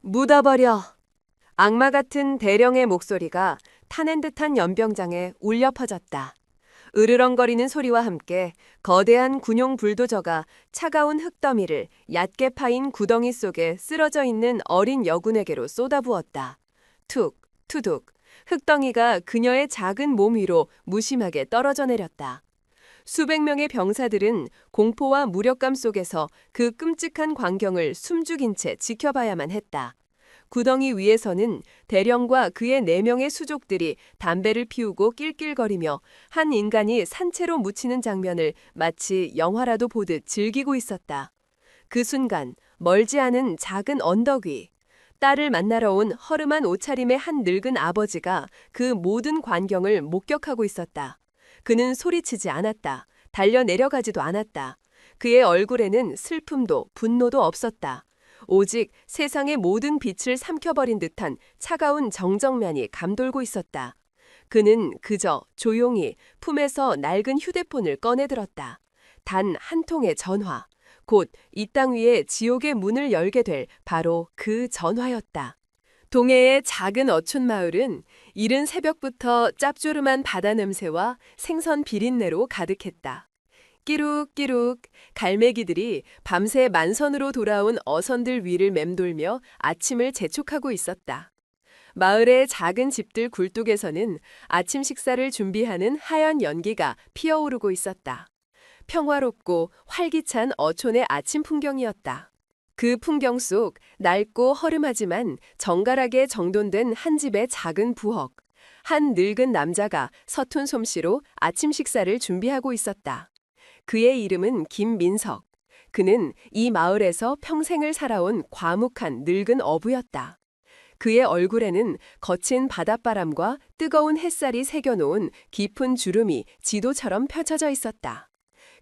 묻어버려. 악마 같은 대령의 목소리가 타는 듯한 연병장에 울려 퍼졌다. 으르렁거리는 소리와 함께 거대한 군용 불도저가 차가운 흙더미를 얕게 파인 구덩이 속에 쓰러져 있는 어린 여군에게로 쏟아부었다. 툭, 투둑, 흙덩이가 그녀의 작은 몸 위로 무심하게 떨어져 내렸다. 수백 명의 병사들은 공포와 무력감 속에서 그 끔찍한 광경을 숨죽인 채 지켜봐야만 했다. 구덩이 위에서는 대령과 그의 4명의 수족들이 담배를 피우고 낄낄거리며 한 인간이 산채로 묻히는 장면을 마치 영화라도 보듯 즐기고 있었다. 그 순간 멀지 않은 작은 언덕 위, 딸을 만나러 온 허름한 옷차림의 한 늙은 아버지가 그 모든 광경을 목격하고 있었다. 그는 소리치지 않았다. 달려 내려가지도 않았다. 그의 얼굴에는 슬픔도 분노도 없었다. 오직 세상의 모든 빛을 삼켜버린 듯한 차가운 정정면이 감돌고 있었다. 그는 그저 조용히 품에서 낡은 휴대폰을 꺼내들었다. 단 한 통의 전화. 곧 이 땅 위에 지옥의 문을 열게 될 바로 그 전화였다. 동해의 작은 어촌 마을은 이른 새벽부터 짭조름한 바다 냄새와 생선 비린내로 가득했다. 끼룩끼룩 갈매기들이 밤새 만선으로 돌아온 어선들 위를 맴돌며 아침을 재촉하고 있었다. 마을의 작은 집들 굴뚝에서는 아침 식사를 준비하는 하얀 연기가 피어오르고 있었다. 평화롭고 활기찬 어촌의 아침 풍경이었다. 그 풍경 속 낡고 허름하지만 정갈하게 정돈된 한 집의 작은 부엌. 한 늙은 남자가 서툰 솜씨로 아침 식사를 준비하고 있었다. 그의 이름은 김민석. 그는 이 마을에서 평생을 살아온 과묵한 늙은 어부였다. 그의 얼굴에는 거친 바닷바람과 뜨거운 햇살이 새겨놓은 깊은 주름이 지도처럼 펼쳐져 있었다.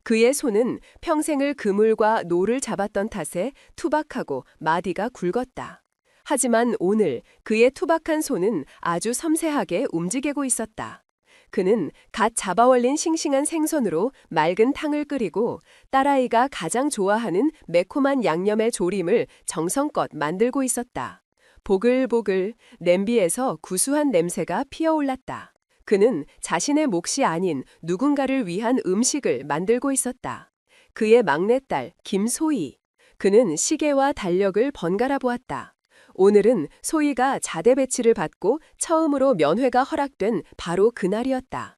그의 손은 평생을 그물과 노를 잡았던 탓에 투박하고 마디가 굵었다. 하지만 오늘 그의 투박한 손은 아주 섬세하게 움직이고 있었다. 그는 갓 잡아 올린 싱싱한 생선으로 맑은 탕을 끓이고 딸아이가 가장 좋아하는 매콤한 양념의 조림을 정성껏 만들고 있었다. 보글보글 냄비에서 구수한 냄새가 피어올랐다. 그는 자신의 몫이 아닌 누군가를 위한 음식을 만들고 있었다. 그의 막내딸 김소희. 그는 시계와 달력을 번갈아 보았다. 오늘은 소희가 자대 배치를 받고 처음으로 면회가 허락된 바로 그날이었다.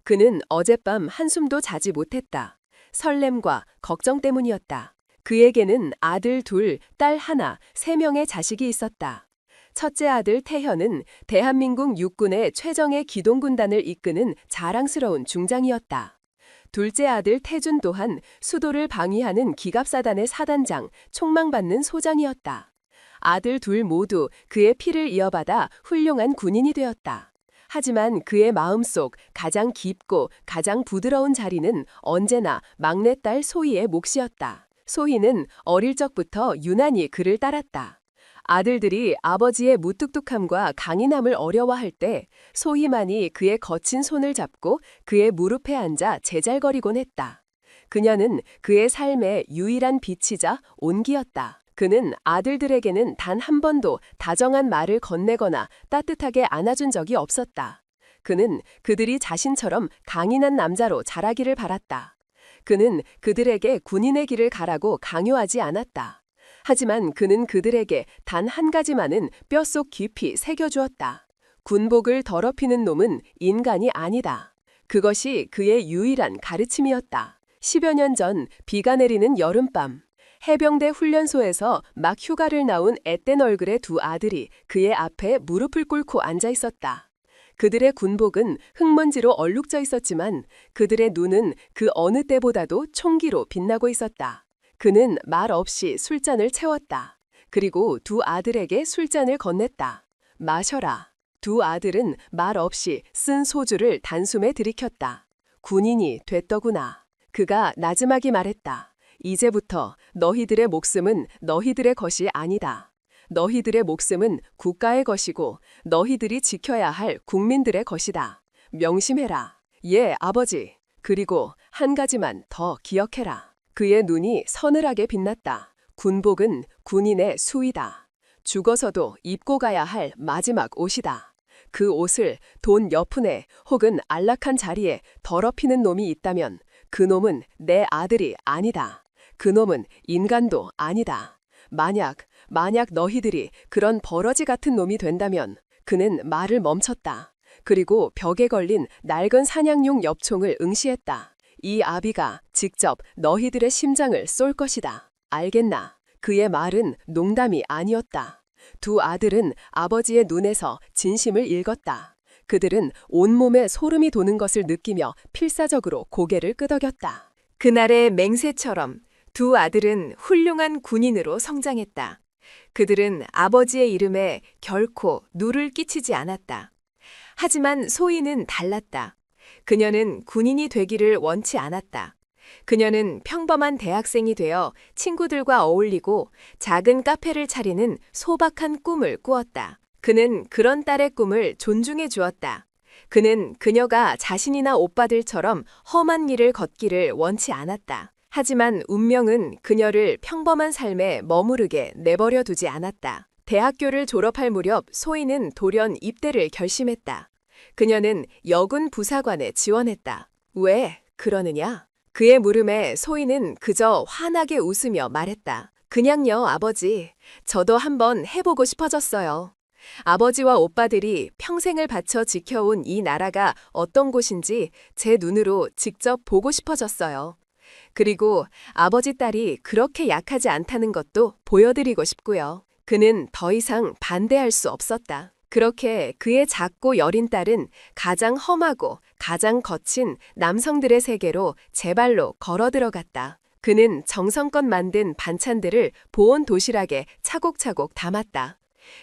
그는 어젯밤 한숨도 자지 못했다. 설렘과 걱정 때문이었다. 그에게는 아들 2, 딸 1, 3명의 자식이 있었다. 첫째 아들 태현은 대한민국 육군의 최정예 기동군단을 이끄는 자랑스러운 중장이었다. 둘째 아들 태준 또한 수도를 방위하는 기갑사단의 사단장, 총망받는 소장이었다. 아들 2 모두 그의 피를 이어받아 훌륭한 군인이 되었다. 하지만 그의 마음속 가장 깊고 가장 부드러운 자리는 언제나 막내딸 소희의 몫이었다. 소희는 어릴 적부터 유난히 그를 따랐다. 아들들이 아버지의 무뚝뚝함과 강인함을 어려워할 때 소희만이 그의 거친 손을 잡고 그의 무릎에 앉아 제잘거리곤 했다. 그녀는 그의 삶의 유일한 빛이자 온기였다. 그는 아들들에게는 단 한 번도 다정한 말을 건네거나 따뜻하게 안아준 적이 없었다. 그는 그들이 자신처럼 강인한 남자로 자라기를 바랐다. 그는 그들에게 군인의 길을 가라고 강요하지 않았다. 하지만 그는 그들에게 단 한 가지만은 뼛속 깊이 새겨주었다. 군복을 더럽히는 놈은 인간이 아니다. 그것이 그의 유일한 가르침이었다. 10여 년 전 비가 내리는 여름밤. 해병대 훈련소에서 막 휴가를 나온 앳된 얼굴의 2 아들이 그의 앞에 무릎을 꿇고 앉아 있었다. 그들의 군복은 흙먼지로 얼룩져 있었지만 그들의 눈은 그 어느 때보다도 총기로 빛나고 있었다. 그는 말 없이 술잔을 채웠다. 그리고 2 아들에게 술잔을 건넸다. 마셔라. 2 아들은 말 없이 쓴 소주를 단숨에 들이켰다. 군인이 됐더구나. 그가 나지막이 말했다. 이제부터 너희들의 목숨은 너희들의 것이 아니다. 너희들의 목숨은 국가의 것이고 너희들이 지켜야 할 국민들의 것이다. 명심해라. 예, 아버지. 그리고 한 가지만 더 기억해라. 그의 눈이 서늘하게 빛났다. 군복은 군인의 수이다. 죽어서도 입고 가야 할 마지막 옷이다. 그 옷을 돈 여푼에 혹은 안락한 자리에 더럽히는 놈이 있다면 그 놈은 내 아들이 아니다. 그 놈은 인간도 아니다. 만약 너희들이 그런 버러지 같은 놈이 된다면 그는 말을 멈췄다. 그리고 벽에 걸린 낡은 사냥용 엽총을 응시했다. 이 아비가 직접 너희들의 심장을 쏠 것이다. 알겠나? 그의 말은 농담이 아니었다. 두 아들은 아버지의 눈에서 진심을 읽었다. 그들은 온몸에 소름이 도는 것을 느끼며 필사적으로 고개를 끄덕였다. 그날의 맹세처럼 두 아들은 훌륭한 군인으로 성장했다. 그들은 아버지의 이름에 결코 누를 끼치지 않았다. 하지만 소희는 달랐다. 그녀는 군인이 되기를 원치 않았다. 그녀는 평범한 대학생이 되어 친구들과 어울리고 작은 카페를 차리는 소박한 꿈을 꾸었다. 그는 그런 딸의 꿈을 존중해 주었다. 그는 그녀가 자신이나 오빠들처럼 험한 길을 걷기를 원치 않았다. 하지만 운명은 그녀를 평범한 삶에 머무르게 내버려 두지 않았다. 대학교를 졸업할 무렵 소희는 돌연 입대를 결심했다. 그녀는 여군 부사관에 지원했다. 왜 그러느냐? 그의 물음에 소희는 그저 환하게 웃으며 말했다. 그냥요, 아버지. 저도 한번 해보고 싶어졌어요. 아버지와 오빠들이 평생을 바쳐 지켜온 이 나라가 어떤 곳인지 제 눈으로 직접 보고 싶어졌어요. 그리고 아버지 딸이 그렇게 약하지 않다는 것도 보여드리고 싶고요. 그는 더 이상 반대할 수 없었다. 그렇게 그의 작고 여린 딸은 가장 험하고 가장 거친 남성들의 세계로 제 발로 걸어 들어갔다. 그는 정성껏 만든 반찬들을 보온 도시락에 차곡차곡 담았다.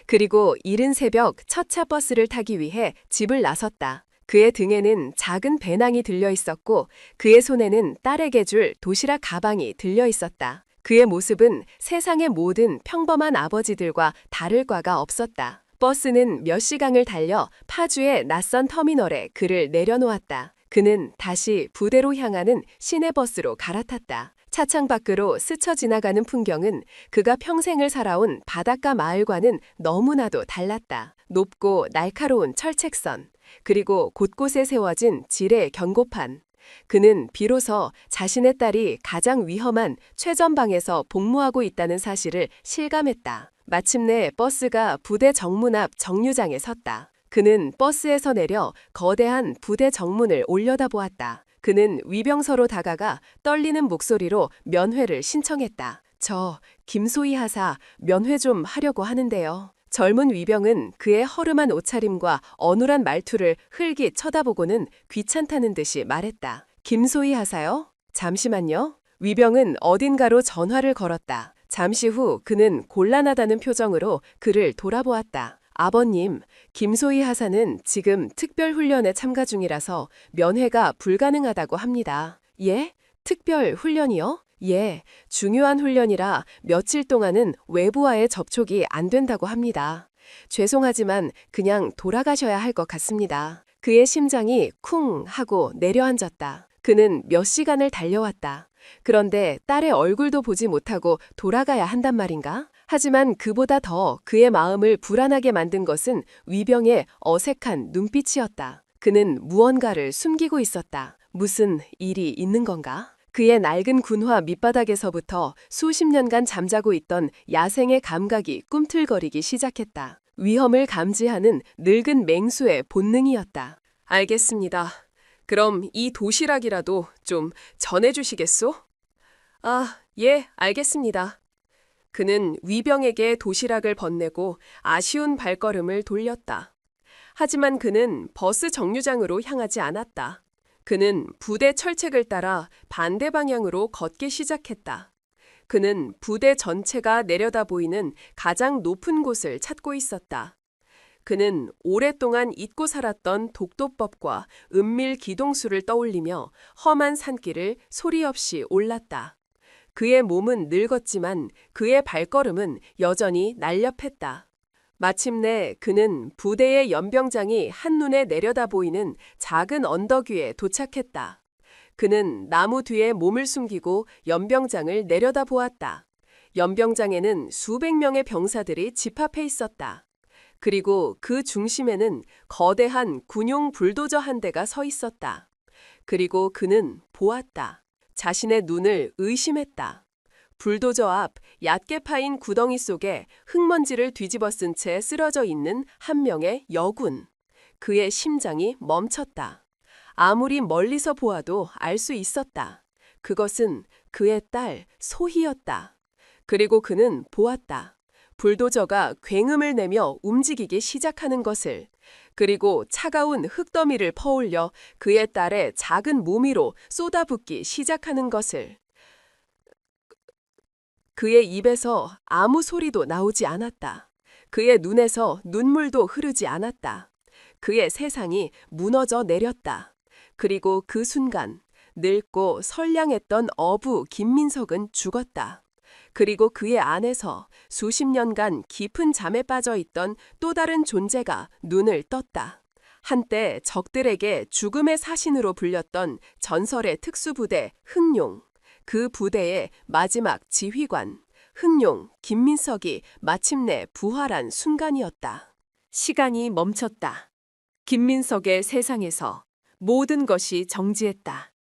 그리고 이른 새벽 첫 차 버스를 타기 위해 집을 나섰다. 그의 등에는 작은 배낭이 들려 있었고 그의 손에는 딸에게 줄 도시락 가방이 들려 있었다. 그의 모습은 세상의 모든 평범한 아버지들과 다를 바가 없었다. 버스는 몇 시간을 달려 파주의 낯선 터미널에 그를 내려놓았다. 그는 다시 부대로 향하는 시내버스로 갈아탔다. 차창 밖으로 스쳐 지나가는 풍경은 그가 평생을 살아온 바닷가 마을과는 너무나도 달랐다. 높고 날카로운 철책선, 그리고 곳곳에 세워진 지뢰 경고판. 그는 비로소 자신의 딸이 가장 위험한 최전방에서 복무하고 있다는 사실을 실감했다. 마침내 버스가 부대 정문 앞 정류장에 섰다. 그는 버스에서 내려 거대한 부대 정문을 올려다보았다. 그는 위병서로 다가가 떨리는 목소리로 면회를 신청했다. 저 김소희 하사 면회 좀 하려고 하는데요. 젊은 위병은 그의 허름한 옷차림과 어눌한 말투를 흘기 쳐다보고는 귀찮다는 듯이 말했다. 김소희 하사요? 잠시만요. 위병은 어딘가로 전화를 걸었다. 잠시 후 그는 곤란하다는 표정으로 그를 돌아보았다. 아버님, 김소희 하사는 지금 특별훈련에 참가 중이라서 면회가 불가능하다고 합니다. 예? 특별훈련이요? 예, 중요한 훈련이라 며칠 동안은 외부와의 접촉이 안 된다고 합니다. 죄송하지만 그냥 돌아가셔야 할 것 같습니다. 그의 심장이 쿵 하고 내려앉았다. 그는 몇 시간을 달려왔다. 그런데 딸의 얼굴도 보지 못하고 돌아가야 한단 말인가? 하지만 그보다 더 그의 마음을 불안하게 만든 것은 위병의 어색한 눈빛이었다. 그는 무언가를 숨기고 있었다. 무슨 일이 있는 건가? 그의 낡은 군화 밑바닥에서부터 수십 년간 잠자고 있던 야생의 감각이 꿈틀거리기 시작했다. 위험을 감지하는 늙은 맹수의 본능이었다. 알겠습니다. 그럼 이 도시락이라도 좀 전해주시겠소? 아, 예, 알겠습니다. 그는 위병에게 도시락을 건네고 아쉬운 발걸음을 돌렸다. 하지만 그는 버스 정류장으로 향하지 않았다. 그는 부대 철책을 따라 반대 방향으로 걷기 시작했다. 그는 부대 전체가 내려다 보이는 가장 높은 곳을 찾고 있었다. 그는 오랫동안 잊고 살았던 독도법과 은밀 기동수를 떠올리며 험한 산길을 소리 없이 올랐다. 그의 몸은 늙었지만 그의 발걸음은 여전히 날렵했다. 마침내 그는 부대의 연병장이 한눈에 내려다 보이는 작은 언덕 위에 도착했다. 그는 나무 뒤에 몸을 숨기고 연병장을 내려다 보았다. 연병장에는 수백 명의 병사들이 집합해 있었다. 그리고 그 중심에는 거대한 군용 불도저 한 대가 서 있었다. 그리고 그는 보았다. 자신의 눈을 의심했다. 불도저 앞 얕게 파인 구덩이 속에 흙먼지를 뒤집어 쓴 채 쓰러져 있는 한 명의 여군. 그의 심장이 멈췄다. 아무리 멀리서 보아도 알 수 있었다. 그것은 그의 딸 소희였다. 그리고 그는 보았다. 불도저가 굉음을 내며 움직이기 시작하는 것을. 그리고 차가운 흙더미를 퍼올려 그의 딸의 작은 몸 위로 쏟아붓기 시작하는 것을. 그의 입에서 아무 소리도 나오지 않았다. 그의 눈에서 눈물도 흐르지 않았다. 그의 세상이 무너져 내렸다. 그리고 그 순간 늙고 선량했던 어부 김민석은 죽었다. 그리고 그의 안에서 수십 년간 깊은 잠에 빠져 있던 또 다른 존재가 눈을 떴다. 한때 적들에게 죽음의 사신으로 불렸던 전설의 특수부대 흑룡. 그 부대의 마지막 지휘관 흑룡 김민석이 마침내 부활한 순간이었다. 시간이 멈췄다. 김민석의 세상에서 모든 것이 정지했다.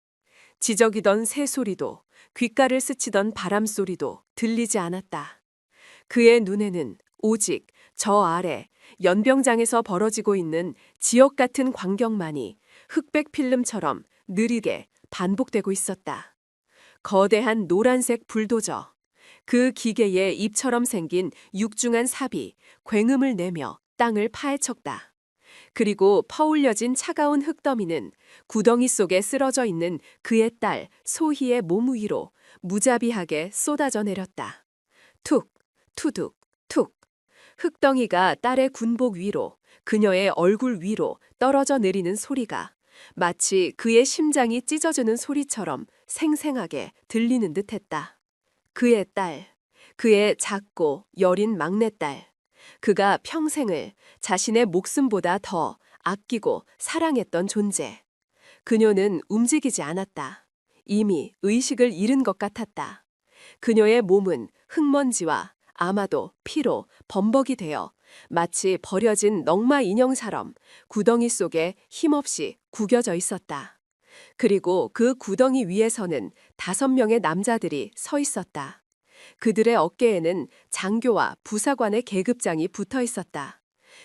지저귀던 새소리도 귓가를 스치던 바람소리도 들리지 않았다. 그의 눈에는 오직 저 아래 연병장에서 벌어지고 있는 지옥 같은 광경만이 흑백 필름처럼 느리게 반복되고 있었다. 거대한 노란색 불도저, 그 기계의 입처럼 생긴 육중한 삽이 굉음을 내며 땅을 파헤쳤다. 그리고 퍼올려진 차가운 흙더미는 구덩이 속에 쓰러져 있는 그의 딸 소희의 몸 위로 무자비하게 쏟아져 내렸다. 툭, 투둑, 툭. 흙덩이가 딸의 군복 위로, 그녀의 얼굴 위로 떨어져 내리는 소리가 마치 그의 심장이 찢어지는 소리처럼 생생하게 들리는 듯했다. 그의 딸, 그의 작고 여린 막내딸. 그가 평생을 자신의 목숨보다 더 아끼고 사랑했던 존재. 그녀는 움직이지 않았다. 이미 의식을 잃은 것 같았다. 그녀의 몸은 흙먼지와 아마도 피로 범벅이 되어 마치 버려진 넝마 인형처럼 구덩이 속에 힘없이 구겨져 있었다. 그리고 그 구덩이 위에서는 5명의 남자들이 서 있었다. 그들의 어깨에는 장교와 부사관의 계급장이 붙어 있었다.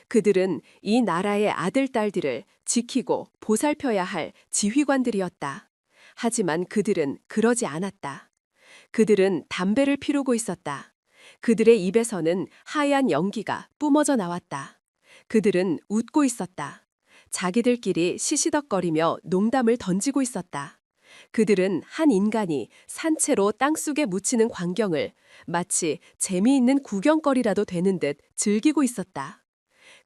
그들은 이 나라의 아들, 딸들을 지키고 보살펴야 할 지휘관들이었다. 하지만 그들은 그러지 않았다. 그들은 담배를 피우고 있었다. 그들의 입에서는 하얀 연기가 뿜어져 나왔다. 그들은 웃고 있었다. 자기들끼리 시시덕거리며 농담을 던지고 있었다. 그들은 한 인간이 산채로 땅속에 묻히는 광경을 마치 재미있는 구경거리라도 되는 듯 즐기고 있었다.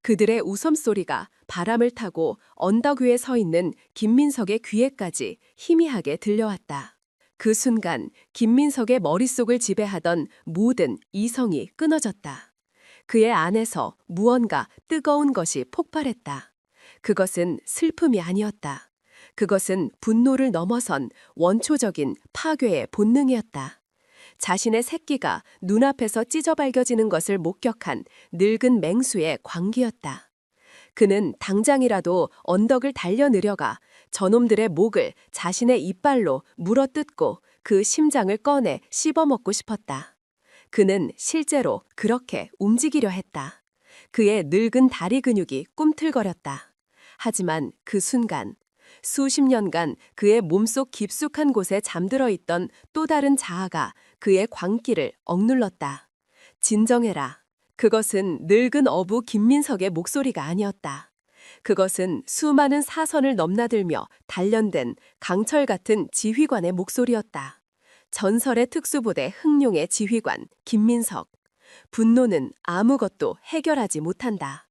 그들의 웃음소리가 바람을 타고 언덕 위에 서 있는 김민석의 귀에까지 희미하게 들려왔다. 그 순간 김민석의 머릿속을 지배하던 모든 이성이 끊어졌다. 그의 안에서 무언가 뜨거운 것이 폭발했다. 그것은 슬픔이 아니었다. 그것은 분노를 넘어선 원초적인 파괴의 본능이었다. 자신의 새끼가 눈앞에서 찢어 발겨지는 것을 목격한 늙은 맹수의 광기였다. 그는 당장이라도 언덕을 달려 내려가 저놈들의 목을 자신의 이빨로 물어뜯고 그 심장을 꺼내 씹어먹고 싶었다. 그는 실제로 그렇게 움직이려 했다. 그의 늙은 다리 근육이 꿈틀거렸다. 하지만 그 순간 수십 년간 그의 몸속 깊숙한 곳에 잠들어 있던 또 다른 자아가 그의 광기를 억눌렀다. 진정해라. 그것은 늙은 어부 김민석의 목소리가 아니었다. 그것은 수많은 사선을 넘나들며 단련된 강철 같은 지휘관의 목소리였다. 전설의 특수부대 흑룡의 지휘관 김민석. 분노는 아무것도 해결하지 못한다.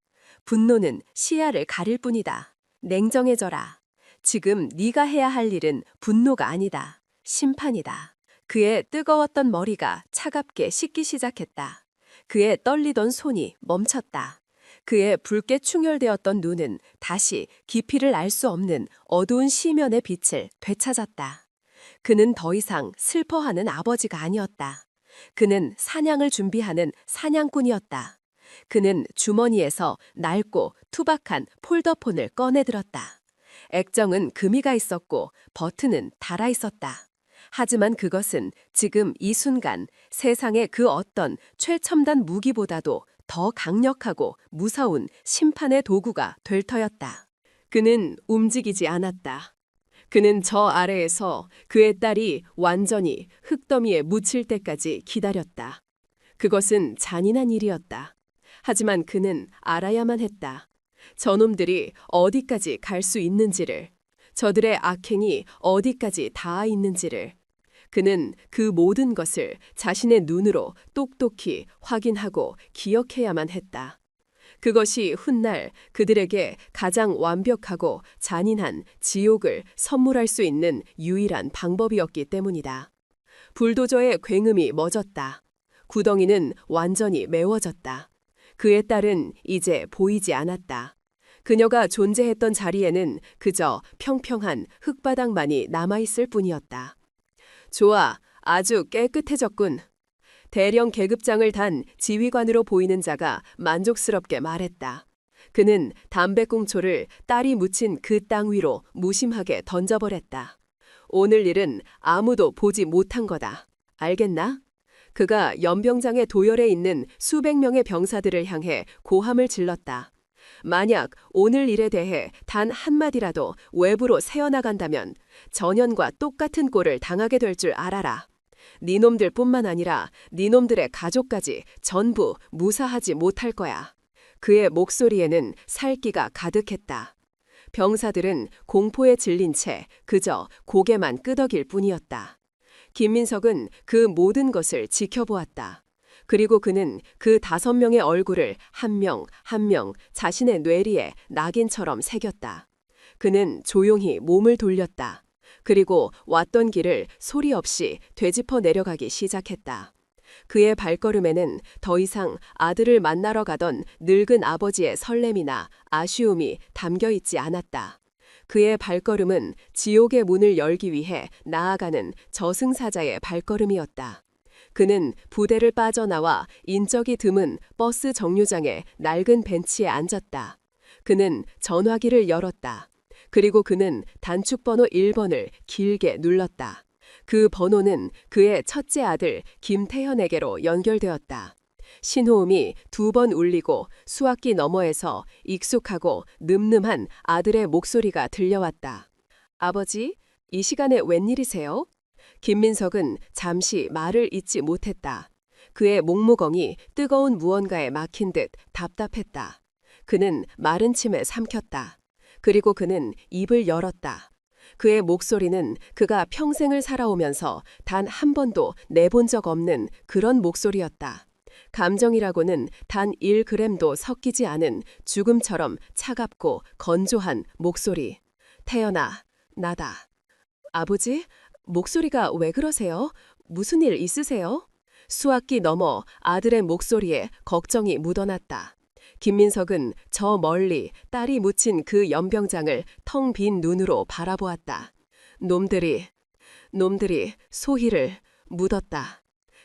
분노는 시야를 가릴 뿐이다. 냉정해져라. 지금 네가 해야 할 일은 분노가 아니다. 심판이다. 그의 뜨거웠던 머리가 차갑게 식기 시작했다. 그의 떨리던 손이 멈췄다. 그의 붉게 충혈되었던 눈은 다시 깊이를 알 수 없는 어두운 시면의 빛을 되찾았다. 그는 더 이상 슬퍼하는 아버지가 아니었다. 그는 사냥을 준비하는 사냥꾼이었다. 그는 주머니에서 낡고 투박한 폴더폰을 꺼내들었다. 액정은 금이가 있었고 버튼은 닳아 있었다. 하지만 그것은 지금 이 순간 세상의 그 어떤 최첨단 무기보다도 더 강력하고 무서운 심판의 도구가 될 터였다. 그는 움직이지 않았다. 그는 저 아래에서 그의 딸이 완전히 흙더미에 묻힐 때까지 기다렸다. 그것은 잔인한 일이었다. 하지만 그는 알아야만 했다. 저놈들이 어디까지 갈 수 있는지를, 저들의 악행이 어디까지 닿아 있는지를. 그는 그 모든 것을 자신의 눈으로 똑똑히 확인하고 기억해야만 했다. 그것이 훗날 그들에게 가장 완벽하고 잔인한 지옥을 선물할 수 있는 유일한 방법이었기 때문이다. 불도저의 굉음이 멎었다. 구덩이는 완전히 메워졌다. 그의 딸은 이제 보이지 않았다. 그녀가 존재했던 자리에는 그저 평평한 흙바닥만이 남아있을 뿐이었다. 좋아, 아주 깨끗해졌군. 대령 계급장을 단 지휘관으로 보이는 자가 만족스럽게 말했다. 그는 담배꽁초를 딸이 묻힌 그 땅 위로 무심하게 던져버렸다. 오늘 일은 아무도 보지 못한 거다. 알겠나? 그가 연병장의 도열에 있는 수백 명의 병사들을 향해 고함을 질렀다. 만약 오늘 일에 대해 단 한마디라도 외부로 새어나간다면 전현과 똑같은 꼴을 당하게 될 줄 알아라. 니놈들뿐만 아니라 니놈들의 가족까지 전부 무사하지 못할 거야. 그의 목소리에는 살기가 가득했다. 병사들은 공포에 질린 채 그저 고개만 끄덕일 뿐이었다. 김민석은 그 모든 것을 지켜보았다. 그리고 그는 그 5명의 얼굴을 한 명 한 명 자신의 뇌리에 낙인처럼 새겼다. 그는 조용히 몸을 돌렸다. 그리고 왔던 길을 소리 없이 되짚어 내려가기 시작했다. 그의 발걸음에는 더 이상 아들을 만나러 가던 늙은 아버지의 설렘이나 아쉬움이 담겨 있지 않았다. 그의 발걸음은 지옥의 문을 열기 위해 나아가는 저승사자의 발걸음이었다. 그는 부대를 빠져나와 인적이 드문 버스 정류장의 낡은 벤치에 앉았다. 그는 전화기를 열었다. 그리고 그는 단축번호 1번을 길게 눌렀다. 그 번호는 그의 첫째 아들 김태현에게로 연결되었다. 신호음이 2번 울리고 수화기 너머에서 익숙하고 늠름한 아들의 목소리가 들려왔다. 아버지, 이 시간에 웬일이세요? 김민석은 잠시 말을 잇지 못했다. 그의 목무엉이 뜨거운 무언가에 막힌 듯 답답했다. 그는 마른 침에 삼켰다. 그리고 그는 입을 열었다. 그의 목소리는 그가 평생을 살아오면서 단 한 번도 내본 적 없는 그런 목소리였다. 감정이라고는 단 1g도 섞이지 않은 죽음처럼 차갑고 건조한 목소리. 태연아, 나다. 아버지, 목소리가 왜 그러세요? 무슨 일 있으세요? 수화기 너머 아들의 목소리에 걱정이 묻어났다. 김민석은 저 멀리 딸이 묻힌 그 연병장을 텅 빈 눈으로 바라보았다. 놈들이 소희를 묻었다.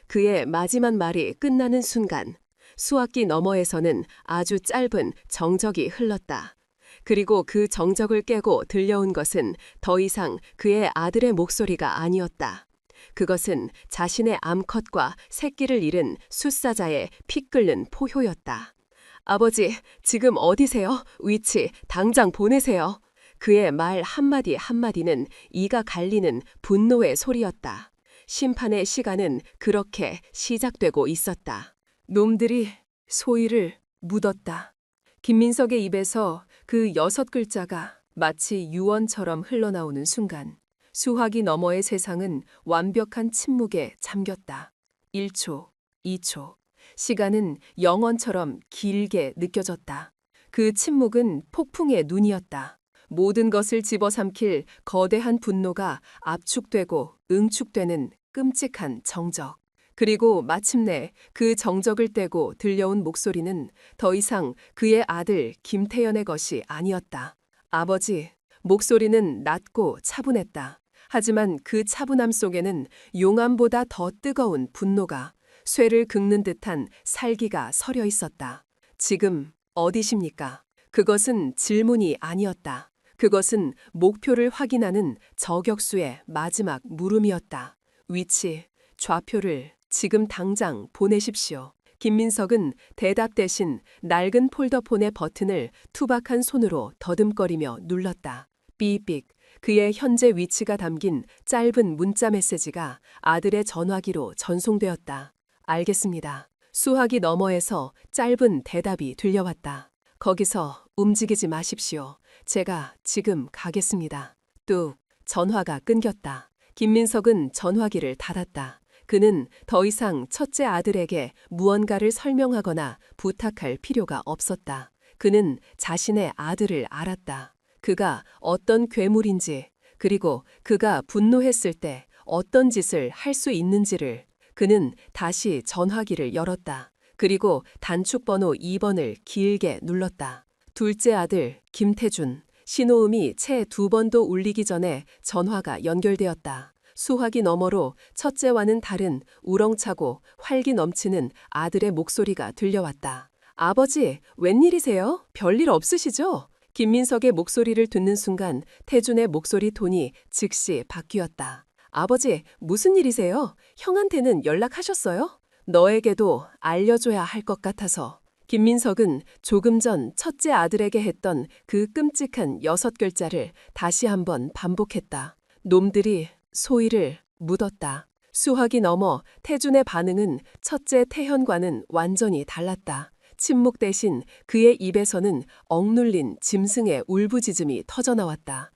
그의 마지막 말이 끝나는 순간 수화기 너머에서는 아주 짧은 정적이 흘렀다. 그리고 그 정적을 깨고 들려온 것은 더 이상 그의 아들의 목소리가 아니었다. 그것은 자신의 암컷과 새끼를 잃은 숫사자의 피 끓는 포효였다. 아버지, 지금 어디세요? 위치 당장 보내세요. 그의 말 한마디 한마디는 이가 갈리는 분노의 소리였다. 심판의 시간은 그렇게 시작되고 있었다. 놈들이 소희를 묻었다. 김민석의 입에서 그 6글자가 마치 유언처럼 흘러나오는 순간 수화기 너머의 세상은 완벽한 침묵에 잠겼다. 1초, 2초. 시간은 영원처럼 길게 느껴졌다. 그 침묵은 폭풍의 눈이었다. 모든 것을 집어삼킬 거대한 분노가 압축되고 응축되는 끔찍한 정적. 그리고 마침내 그 정적을 떼고 들려온 목소리는 더 이상 그의 아들 김태연의 것이 아니었다. 아버지, 목소리는 낮고 차분했다. 하지만 그 차분함 속에는 용암보다 더 뜨거운 분노가, 쇠를 긁는 듯한 살기가 서려 있었다. 지금 어디십니까? 그것은 질문이 아니었다. 그것은 목표를 확인하는 저격수의 마지막 물음이었다. 위치, 좌표를 지금 당장 보내십시오. 김민석은 대답 대신 낡은 폴더폰의 버튼을 투박한 손으로 더듬거리며 눌렀다. 삐빅. 그의 현재 위치가 담긴 짧은 문자 메시지가 아들의 전화기로 전송되었다. 알겠습니다. 수화기 너머에서 짧은 대답이 들려왔다. 거기서 움직이지 마십시오. 제가 지금 가겠습니다. 뚝. 전화가 끊겼다. 김민석은 전화기를 닫았다. 그는 더 이상 첫째 아들에게 무언가를 설명하거나 부탁할 필요가 없었다. 그는 자신의 아들을 알았다. 그가 어떤 괴물인지, 그리고 그가 분노했을 때 어떤 짓을 할 수 있는지를. 그는 다시 전화기를 열었다. 그리고 단축번호 2번을 길게 눌렀다. 둘째 아들 김태준. 신호음이 채 2번도 울리기 전에 전화가 연결되었다. 수화기 너머로 첫째와는 다른 우렁차고 활기 넘치는 아들의 목소리가 들려왔다. 아버지, 웬일이세요? 별일 없으시죠? 김민석의 목소리를 듣는 순간 태준의 목소리 톤이 즉시 바뀌었다. 아버지, 무슨 일이세요? 형한테는 연락하셨어요? 너에게도 알려줘야 할 것 같아서. 김민석은 조금 전 첫째 아들에게 했던 그 끔찍한 6글자를 다시 한번 반복했다. 놈들이 소희를 묻었다. 수화기 넘어 태준의 반응은 첫째 태현과는 완전히 달랐다. 침묵 대신 그의 입에서는 억눌린 짐승의 울부짖음이 터져나왔다.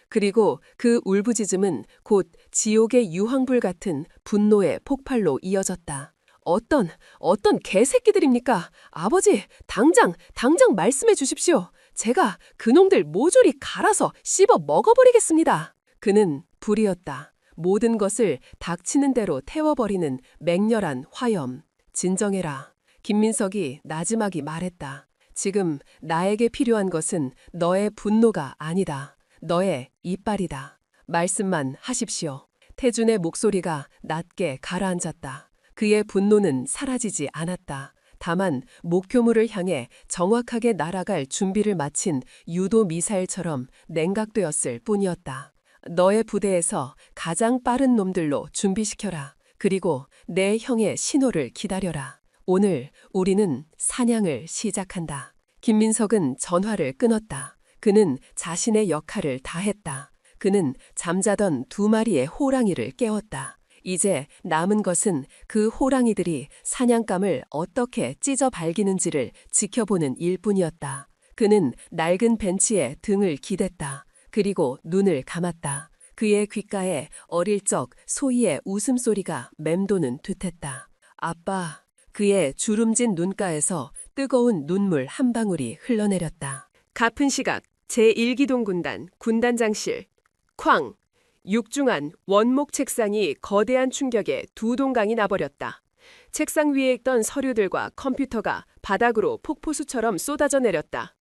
그리고 그 울부짖음은 곧 지옥의 유황불 같은 분노의 폭발로 이어졌다. 어떤 개새끼들입니까? 아버지, 당장 말씀해 주십시오. 제가 그놈들 모조리 갈아서 씹어 먹어버리겠습니다. 그는 불이었다. 모든 것을 닥치는 대로 태워버리는 맹렬한 화염. 진정해라. 김민석이 나지막이 말했다. 지금 나에게 필요한 것은 너의 분노가 아니다. 너의 이빨이다. 말씀만 하십시오. 태준의 목소리가 낮게 가라앉았다. 그의 분노는 사라지지 않았다. 다만 목표물을 향해 정확하게 날아갈 준비를 마친 유도 미사일처럼 냉각되었을 뿐이었다. 너의 부대에서 가장 빠른 놈들로 준비시켜라. 그리고 내 형의 신호를 기다려라. 오늘 우리는 사냥을 시작한다. 김민석은 전화를 끊었다. 그는 자신의 역할을 다했다. 그는 잠자던 2마리의 호랑이를 깨웠다. 이제 남은 것은 그 호랑이들이 사냥감을 어떻게 찢어 발기는지를 지켜보는 일뿐이었다. 그는 낡은 벤치에 등을 기댔다. 그리고 눈을 감았다. 그의 귓가에 어릴 적 소희의 웃음소리가 맴도는 듯했다. 아빠. 그의 주름진 눈가에서 뜨거운 눈물 한 방울이 흘러내렸다. 가픈 시각 제1기동 군단 군단장실. 쾅! 육중한 원목 책상이 거대한 충격에 두 동강이 나버렸다. 책상 위에 있던 서류들과 컴퓨터가 바닥으로 폭포수처럼 쏟아져 내렸다.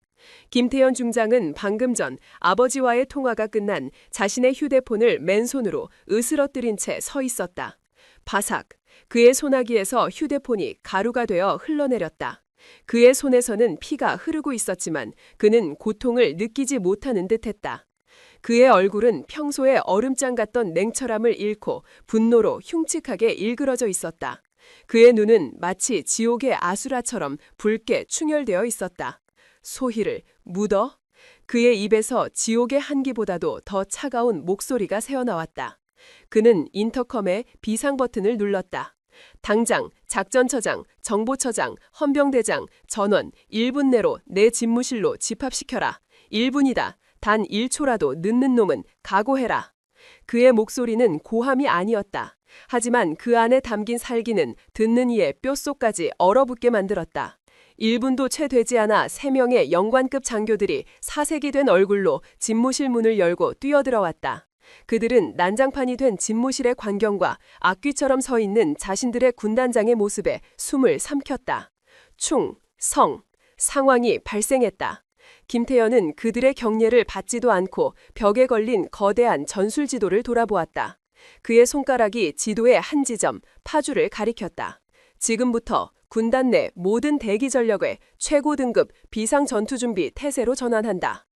김태현 중장은 방금 전 아버지와의 통화가 끝난 자신의 휴대폰을 맨손으로 으스러뜨린 채 서 있었다. 바삭! 그의 소나기에서 휴대폰이 가루가 되어 흘러내렸다. 그의 손에서는 피가 흐르고 있었지만 그는 고통을 느끼지 못하는 듯했다. 그의 얼굴은 평소에 얼음장 같던 냉철함을 잃고 분노로 흉측하게 일그러져 있었다. 그의 눈은 마치 지옥의 아수라처럼 붉게 충혈되어 있었다. 소희를 묻어? 그의 입에서 지옥의 한기보다도 더 차가운 목소리가 새어나왔다. 그는 인터컴의 비상 버튼을 눌렀다. 당장 작전처장, 정보처장, 헌병대장, 전원 1분 내로 내 집무실로 집합시켜라. 1분이다. 단 1초라도 늦는 놈은 각오해라. 그의 목소리는 고함이 아니었다. 하지만 그 안에 담긴 살기는 듣는 이의 뼛속까지 얼어붙게 만들었다. 1분도 채 되지 않아 3명의 영관급 장교들이 사색이 된 얼굴로 집무실 문을 열고 뛰어들어왔다. 그들은 난장판이 된 집무실의 광경과 악귀처럼 서 있는 자신들의 군단장의 모습에 숨을 삼켰다. 충, 성, 상황이 발생했다. 김태현은 그들의 격려를 받지도 않고 벽에 걸린 거대한 전술지도를 돌아보았다. 그의 손가락이 지도의 한 지점, 파주를 가리켰다. 지금부터 군단 내 모든 대기 전력을 최고 등급 비상 전투 준비 태세로 전환한다.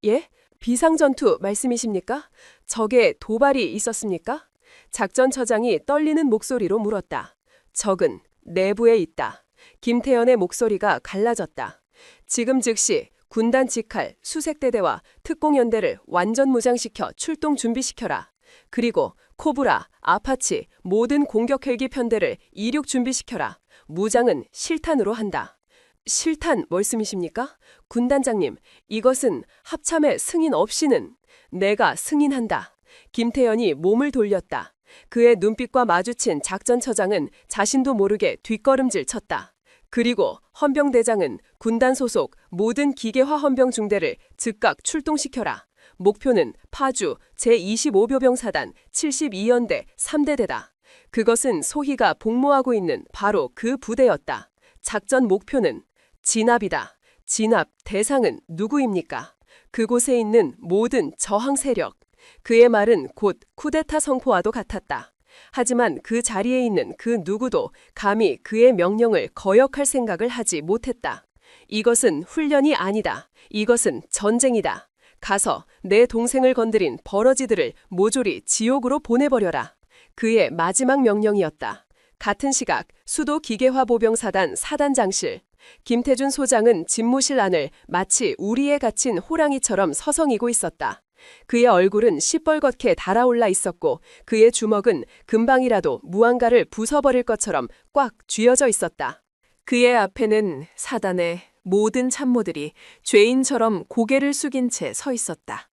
예? 비상 전투 말씀이십니까? 적에 도발이 있었습니까? 작전처장이 떨리는 목소리로 물었다. 적은 내부에 있다. 김태현의 목소리가 갈라졌다. 지금 즉시 군단 직할 수색대대와 특공연대를 완전 무장시켜 출동 준비시켜라. 그리고 코브라, 아파치 모든 공격 헬기 편대를 이륙 준비시켜라. 무장은 실탄으로 한다. 실탄 말씀이십니까? 군단장님, 이것은 합참의 승인 없이는. 내가 승인한다. 김태현이 몸을 돌렸다. 그의 눈빛과 마주친 작전처장은 자신도 모르게 뒷걸음질 쳤다. 그리고 헌병대장은 군단 소속 모든 기계화 헌병 중대를 즉각 출동시켜라. 목표는 파주 제25묘병 사단 72연대 3대대다. 그것은 소희가 복무하고 있는 바로 그 부대였다. 작전 목표는 진압이다. 진압 대상은 누구입니까? 그곳에 있는 모든 저항 세력. 그의 말은 곧 쿠데타 선포와도 같았다. 하지만 그 자리에 있는 그 누구도 감히 그의 명령을 거역할 생각을 하지 못했다. 이것은 훈련이 아니다. 이것은 전쟁이다. 가서 내 동생을 건드린 버러지들을 모조리 지옥으로 보내버려라. 그의 마지막 명령이었다. 같은 시각 수도 기계화보병사단 사단장실. 김태준 소장은 집무실 안을 마치 우리에 갇힌 호랑이처럼 서성이고 있었다. 그의 얼굴은 시뻘겋게 달아올라 있었고 그의 주먹은 금방이라도 무언가를 부숴버릴 것처럼 꽉 쥐어져 있었다. 그의 앞에는 사단의 모든 참모들이 죄인처럼 고개를 숙인 채 서 있었다.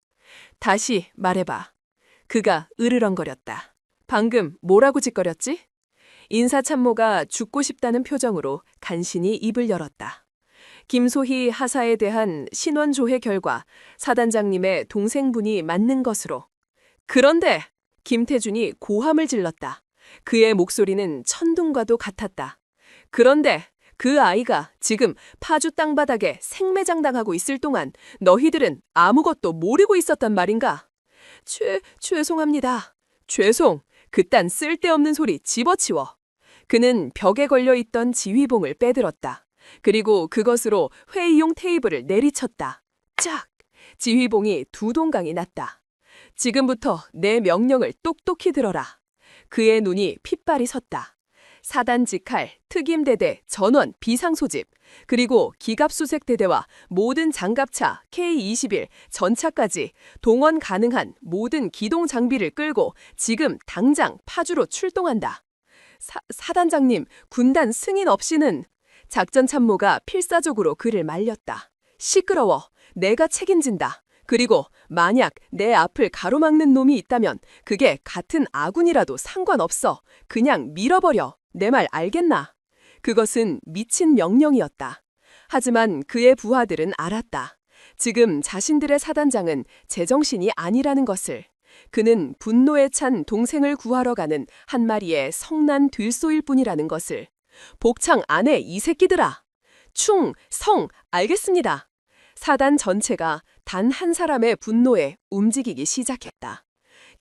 다시 말해봐. 그가 으르렁거렸다. 방금 뭐라고 짓거렸지? 인사참모가 죽고 싶다는 표정으로 간신히 입을 열었다. 김소희 하사에 대한 신원 조회 결과 사단장님의 동생분이 맞는 것으로. 그런데 김태준이 고함을 질렀다. 그의 목소리는 천둥과도 같았다. 그런데 그 아이가 지금 파주 땅바닥에 생매장당하고 있을 동안 너희들은 아무것도 모르고 있었단 말인가? 죄송합니다. 죄송. 그딴 쓸데없는 소리 집어치워. 그는 벽에 걸려있던 지휘봉을 빼들었다. 그리고 그것으로 회의용 테이블을 내리쳤다. 짝! 지휘봉이 두 동강이 났다. 지금부터 내 명령을 똑똑히 들어라. 그의 눈이 핏발이 섰다. 사단 직할, 특임대대, 전원, 비상소집, 그리고 기갑수색대대와 모든 장갑차 K-21 전차까지 동원 가능한 모든 기동 장비를 끌고 지금 당장 파주로 출동한다. 사단장님, 군단 승인 없이는. 작전참모가 필사적으로 그를 말렸다. 시끄러워. 내가 책임진다. 그리고 만약 내 앞을 가로막는 놈이 있다면 그게 같은 아군이라도 상관없어. 그냥 밀어버려. 내 말 알겠나? 그것은 미친 명령이었다. 하지만 그의 부하들은 알았다. 지금 자신들의 사단장은 제정신이 아니라는 것을. 그는 분노에 찬 동생을 구하러 가는 한 마리의 성난 들소일 뿐이라는 것을. 복창 안에 이 새끼들아. 알겠습니다. 사단 전체가 단 한 사람의 분노에 움직이기 시작했다.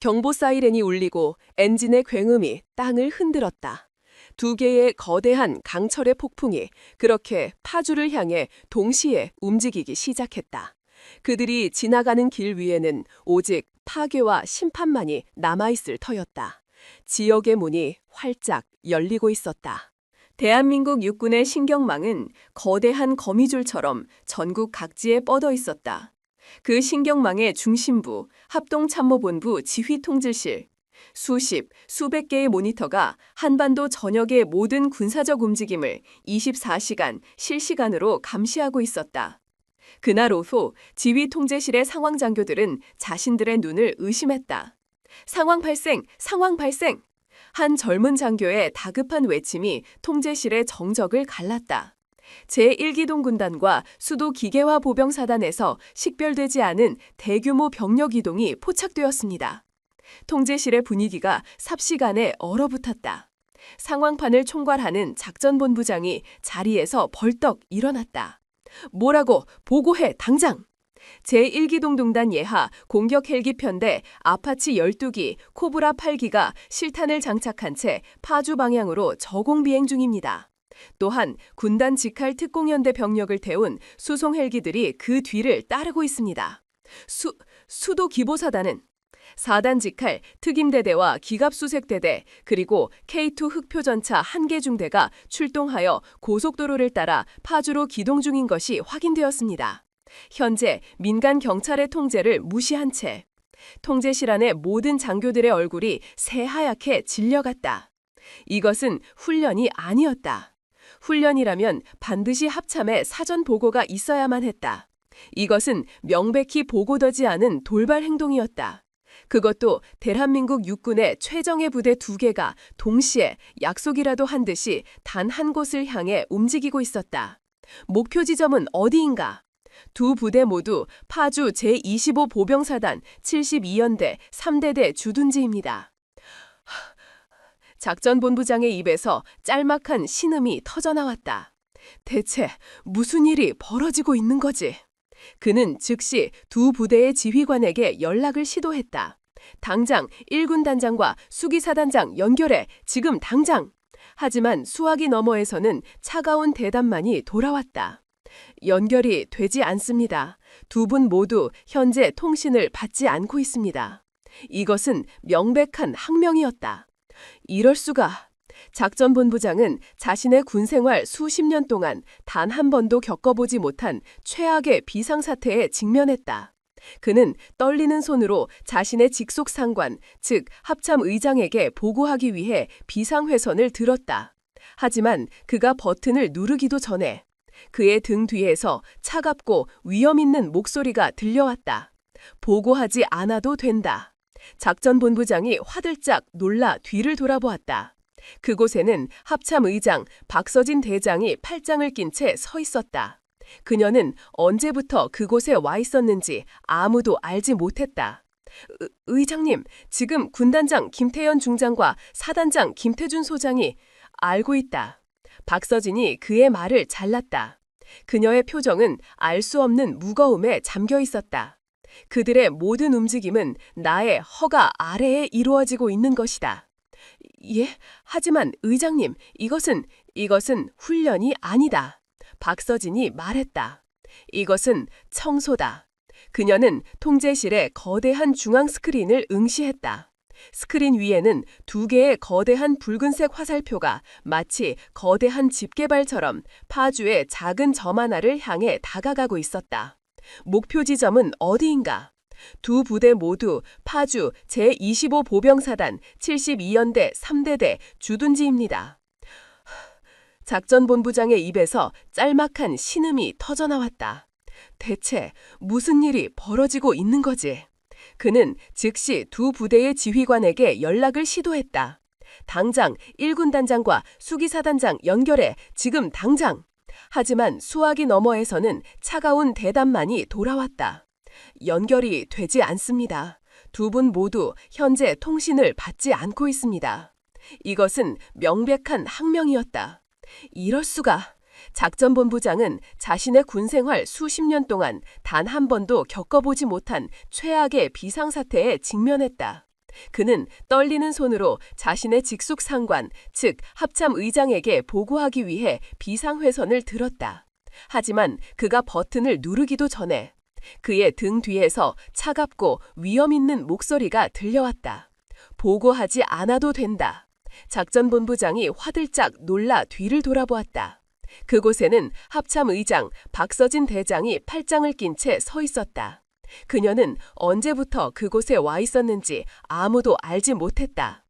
경보 사이렌이 울리고 엔진의 굉음이 땅을 흔들었다. 두 개의 거대한 강철의 폭풍이 그렇게 파주를 향해 동시에 움직이기 시작했다. 그들이 지나가는 길 위에는 오직 파괴와 심판만이 남아있을 터였다. 지역의 문이 활짝 열리고 있었다. 대한민국 육군의 신경망은 거대한 거미줄처럼 전국 각지에 뻗어 있었다. 그 신경망의 중심부, 합동참모본부 지휘통질실, 수십, 수백 개의 모니터가 한반도 전역의 모든 군사적 움직임을 24시간 실시간으로 감시하고 있었다. 그날 오후 지휘통제실의 상황장교들은 자신들의 눈을 의심했다. 상황 발생! 상황 발생! 한 젊은 장교의 다급한 외침이 통제실의 정적을 갈랐다. 제1기동 군단과 수도 기계화 보병사단에서 식별되지 않은 대규모 병력 이동이 포착되었습니다. 통제실의 분위기가 삽시간에 얼어붙었다. 상황판을 총괄하는 작전본부장이 자리에서 벌떡 일어났다. 뭐라고? 보고해, 당장! 제1기동동단 예하 공격 헬기 편대 아파치 12기, 코브라 8기가 실탄을 장착한 채 파주 방향으로 저공 비행 중입니다. 또한 군단 직할 특공연대 병력을 태운 수송 헬기들이 그 뒤를 따르고 있습니다. 수도 기보사단은 4단 직할 특임대대와 기갑수색대대 그리고 K2 흑표전차 1개 중대가 출동하여 고속도로를 따라 파주로 기동 중인 것이 확인되었습니다. 현재 민간 경찰의 통제를 무시한 채 통제실 안의 모든 장교들의 얼굴이 새하얗게 질려갔다. 이것은 훈련이 아니었다. 훈련이라면 반드시 합참에 사전 보고가 있어야만 했다. 이것은 명백히 보고되지 않은 돌발 행동이었다. 그것도 대한민국 육군의 최정예 부대 2개가 동시에 약속이라도 한 듯이 단 한 곳을 향해 움직이고 있었다. 목표 지점은 어디인가? 두 부대 모두 파주 제25 보병사단 72연대 3대대 주둔지입니다. 작전본부장의 입에서 짤막한 신음이 터져나왔다. 대체 무슨 일이 벌어지고 있는 거지? 그는 즉시 두 부대의 지휘관에게 연락을 시도했다. 당장 1군 단장과 수기사단장 연결해, 지금 당장! 하지만 수화기 너머에서는 차가운 대답만이 돌아왔다. 연결이 되지 않습니다. 두 분 모두 현재 통신을 받지 않고 있습니다. 이것은 명백한 항명이었다. 이럴 수가. 작전본부장은 자신의 군생활 수십 년 동안 단 한 번도 겪어보지 못한 최악의 비상사태에 직면했다. 그는 떨리는 손으로 자신의 직속 상관, 즉 합참의장에게 보고하기 위해 비상회선을 들었다. 하지만 그가 버튼을 누르기도 전에 그의 등 뒤에서 차갑고 위험 있는 목소리가 들려왔다. 보고하지 않아도 된다. 작전본부장이 화들짝 놀라 뒤를 돌아보았다. 그곳에는 합참의장 박서진 대장이 팔짱을 낀 채 서 있었다. 그녀는 언제부터 그곳에 와 있었는지 아무도 알지 못했다. 의장님, 지금 군단장 김태현 중장과 사단장 김태준 소장이 알고 있다. 박서진이 그의 말을 잘랐다. 그녀의 표정은 알 수 없는 무거움에 잠겨 있었다. 그들의 모든 움직임은 나의 허가 아래에 이루어지고 있는 것이다. 예, 하지만 의장님, 이것은 훈련이 아니다. 박서진이 말했다. 이것은 청소다. 그녀는 통제실에 거대한 중앙 스크린을 응시했다. 스크린 위에는 2개의 거대한 붉은색 화살표가 마치 거대한 집게발처럼 파주의 작은 점 하나를 향해 다가가고 있었다. 목표 지점은 어디인가? 두 부대 모두 파주 제25 보병사단 72연대 3대대 주둔지입니다. 작전본부장의 입에서 짤막한 신음이 터져나왔다. 대체 무슨 일이 벌어지고 있는 거지? 그는 즉시 두 부대의 지휘관에게 연락을 시도했다. 당장 1군 단장과 수기사단장 연결해, 지금 당장! 하지만 수화기 너머에서는 차가운 대답만이 돌아왔다. 연결이 되지 않습니다. 두 분 모두 현재 통신을 받지 않고 있습니다. 이것은 명백한 항명이었다. 이럴 수가. 작전본부장은 자신의 군생활 수십 년 동안 단 한 번도 겪어보지 못한 최악의 비상사태에 직면했다. 그는 떨리는 손으로 자신의 직속 상관, 즉 합참의장에게 보고하기 위해 비상회선을 들었다. 하지만 그가 버튼을 누르기도 전에 그의 등 뒤에서 차갑고 위험 있는 목소리가 들려왔다. 보고하지 않아도 된다. 작전본부장이 화들짝 놀라 뒤를 돌아보았다. 그곳에는 합참의장 박서진 대장이 팔짱을 낀 채 서 있었다. 그녀는 언제부터 그곳에 와 있었는지 아무도 알지 못했다.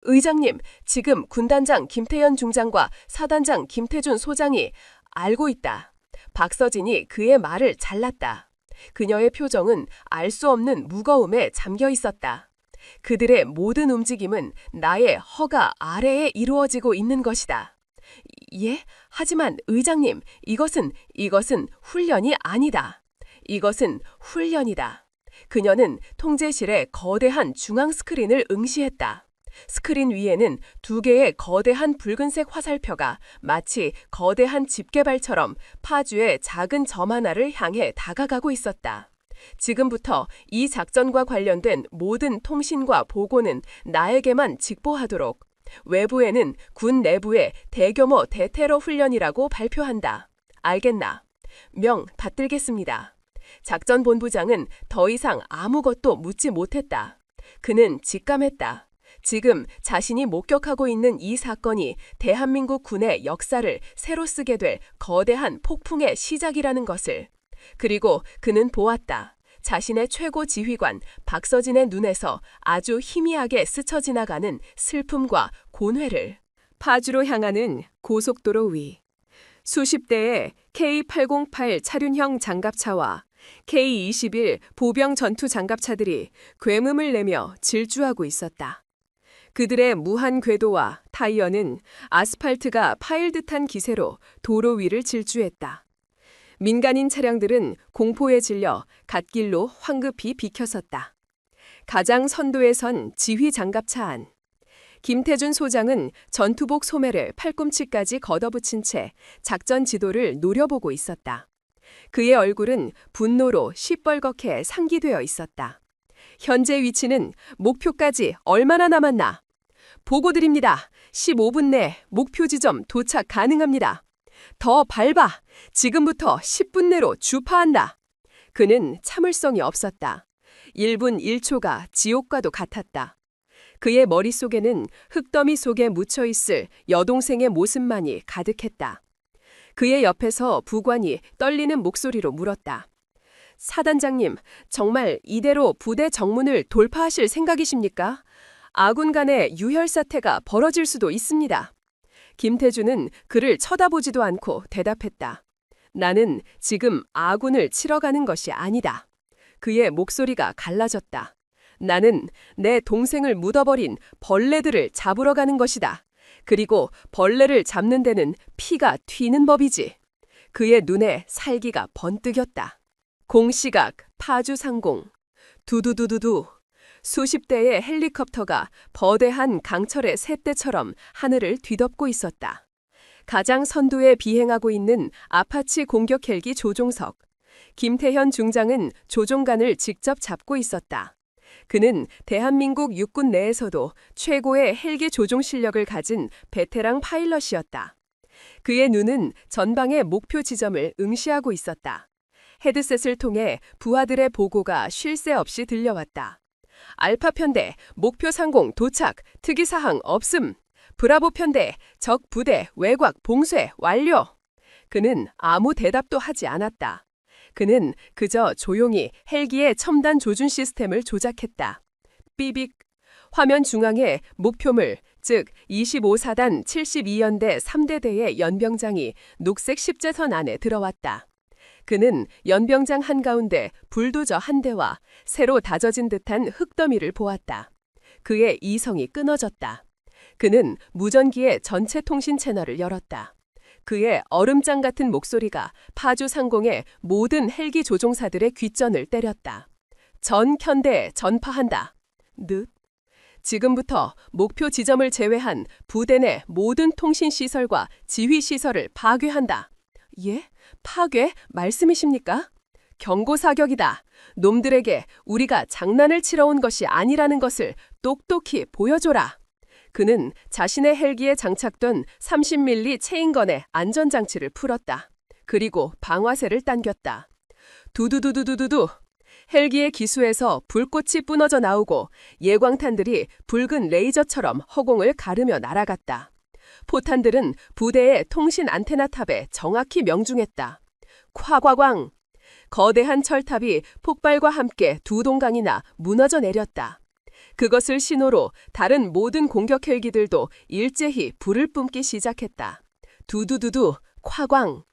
의장님, 지금 군단장 김태현 중장과 사단장 김태준 소장이 알고 있다. 박서진이 그의 말을 잘랐다. 그녀의 표정은 알 수 없는 무거움에 잠겨 있었다. 그들의 모든 움직임은 나의 허가 아래에 이루어지고 있는 것이다. 예? 하지만 의장님, 이것은 훈련이 아니다. 이것은 훈련이다. 그녀는 통제실에 거대한 중앙 스크린을 응시했다. 스크린 위에는 두 개의 거대한 붉은색 화살표가 마치 거대한 집게발처럼 파주의 작은 점 하나를 향해 다가가고 있었다. 지금부터 이 작전과 관련된 모든 통신과 보고는 나에게만 직보하도록. 외부에는 군 내부의 대규모 대테러 훈련이라고 발표한다. 알겠나? 명 받들겠습니다. 작전본부장은 더 이상 아무것도 묻지 못했다. 그는 직감했다. 지금 자신이 목격하고 있는 이 사건이 대한민국 군의 역사를 새로 쓰게 될 거대한 폭풍의 시작이라는 것을. 그리고 그는 보았다. 자신의 최고 지휘관 박서진의 눈에서 아주 희미하게 스쳐 지나가는 슬픔과 곤회를. 파주로 향하는 고속도로 위. 수십 대의 K808 차륜형 장갑차와 K21 보병 전투 장갑차들이 굉음을 내며 질주하고 있었다. 그들의 무한 궤도와 타이어는 아스팔트가 파일 듯한 기세로 도로 위를 질주했다. 민간인 차량들은 공포에 질려 갓길로 황급히 비켜섰다. 가장 선도에 선 지휘 장갑차 안. 김태준 소장은 전투복 소매를 팔꿈치까지 걷어붙인 채 작전 지도를 노려보고 있었다. 그의 얼굴은 분노로 시뻘겋게 상기되어 있었다. 현재 위치는 목표까지 얼마나 남았나? 보고 드립니다. 15분 내 목표 지점 도착 가능합니다. 더 밟아. 지금부터 10분 내로 주파한다. 그는 참을성이 없었다. 1분 1초가 지옥과도 같았다. 그의 머릿속에는 흙더미 속에 묻혀있을 여동생의 모습만이 가득했다. 그의 옆에서 부관이 떨리는 목소리로 물었다. 사단장님, 정말 이대로 부대 정문을 돌파하실 생각이십니까? 아군 간의 유혈 사태가 벌어질 수도 있습니다. 김태준은 그를 쳐다보지도 않고 대답했다. 나는 지금 아군을 치러 가는 것이 아니다. 그의 목소리가 갈라졌다. 나는 내 동생을 묻어버린 벌레들을 잡으러 가는 것이다. 그리고 벌레를 잡는 데는 피가 튀는 법이지. 그의 눈에 살기가 번뜩였다. 공시각 파주 상공. 두두두두두. 수십 대의 헬리콥터가 거대한 강철의 샛대처럼 하늘을 뒤덮고 있었다. 가장 선두에 비행하고 있는 아파치 공격 헬기 조종석. 김태현 중장은 조종관을 직접 잡고 있었다. 그는 대한민국 육군 내에서도 최고의 헬기 조종 실력을 가진 베테랑 파일럿이었다. 그의 눈은 전방의 목표 지점을 응시하고 있었다. 헤드셋을 통해 부하들의 보고가 쉴 새 없이 들려왔다. 알파 편대, 목표 상공 도착, 특이사항 없음. 브라보 편대, 적 부대 외곽 봉쇄 완료. 그는 아무 대답도 하지 않았다. 그는 그저 조용히 헬기의 첨단 조준 시스템을 조작했다. 삐빅. 화면 중앙에 목표물, 즉 25사단 72연대 3대대의 연병장이 녹색 십제선 안에 들어왔다. 그는 연병장 한가운데 불도저 한 대와 새로 다져진 듯한 흙더미를 보았다. 그의 이성이 끊어졌다. 그는 무전기의 전체 통신 채널을 열었다. 그의 얼음장 같은 목소리가 파주 상공의 모든 헬기 조종사들의 귓전을 때렸다. 전 편대에 전파한다. 늪. 지금부터 목표 지점을 제외한 부대 내 모든 통신 시설과 지휘 시설을 파괴한다. 예? 파괴? 말씀이십니까? 경고 사격이다. 놈들에게 우리가 장난을 치러 온 것이 아니라는 것을 똑똑히 보여줘라. 그는 자신의 헬기에 장착된 30mm 체인건의 안전장치를 풀었다. 그리고 방아쇠를 당겼다. 두두두두두두두. 헬기의 기수에서 불꽃이 뿜어져 나오고 예광탄들이 붉은 레이저처럼 허공을 가르며 날아갔다. 포탄들은 부대의 통신 안테나 탑에 정확히 명중했다. 콱과광! 거대한 철탑이 폭발과 함께 두 동강이나 무너져 내렸다. 그것을 신호로 다른 모든 공격 헬기들도 일제히 불을 뿜기 시작했다. 두두두두, 콱광!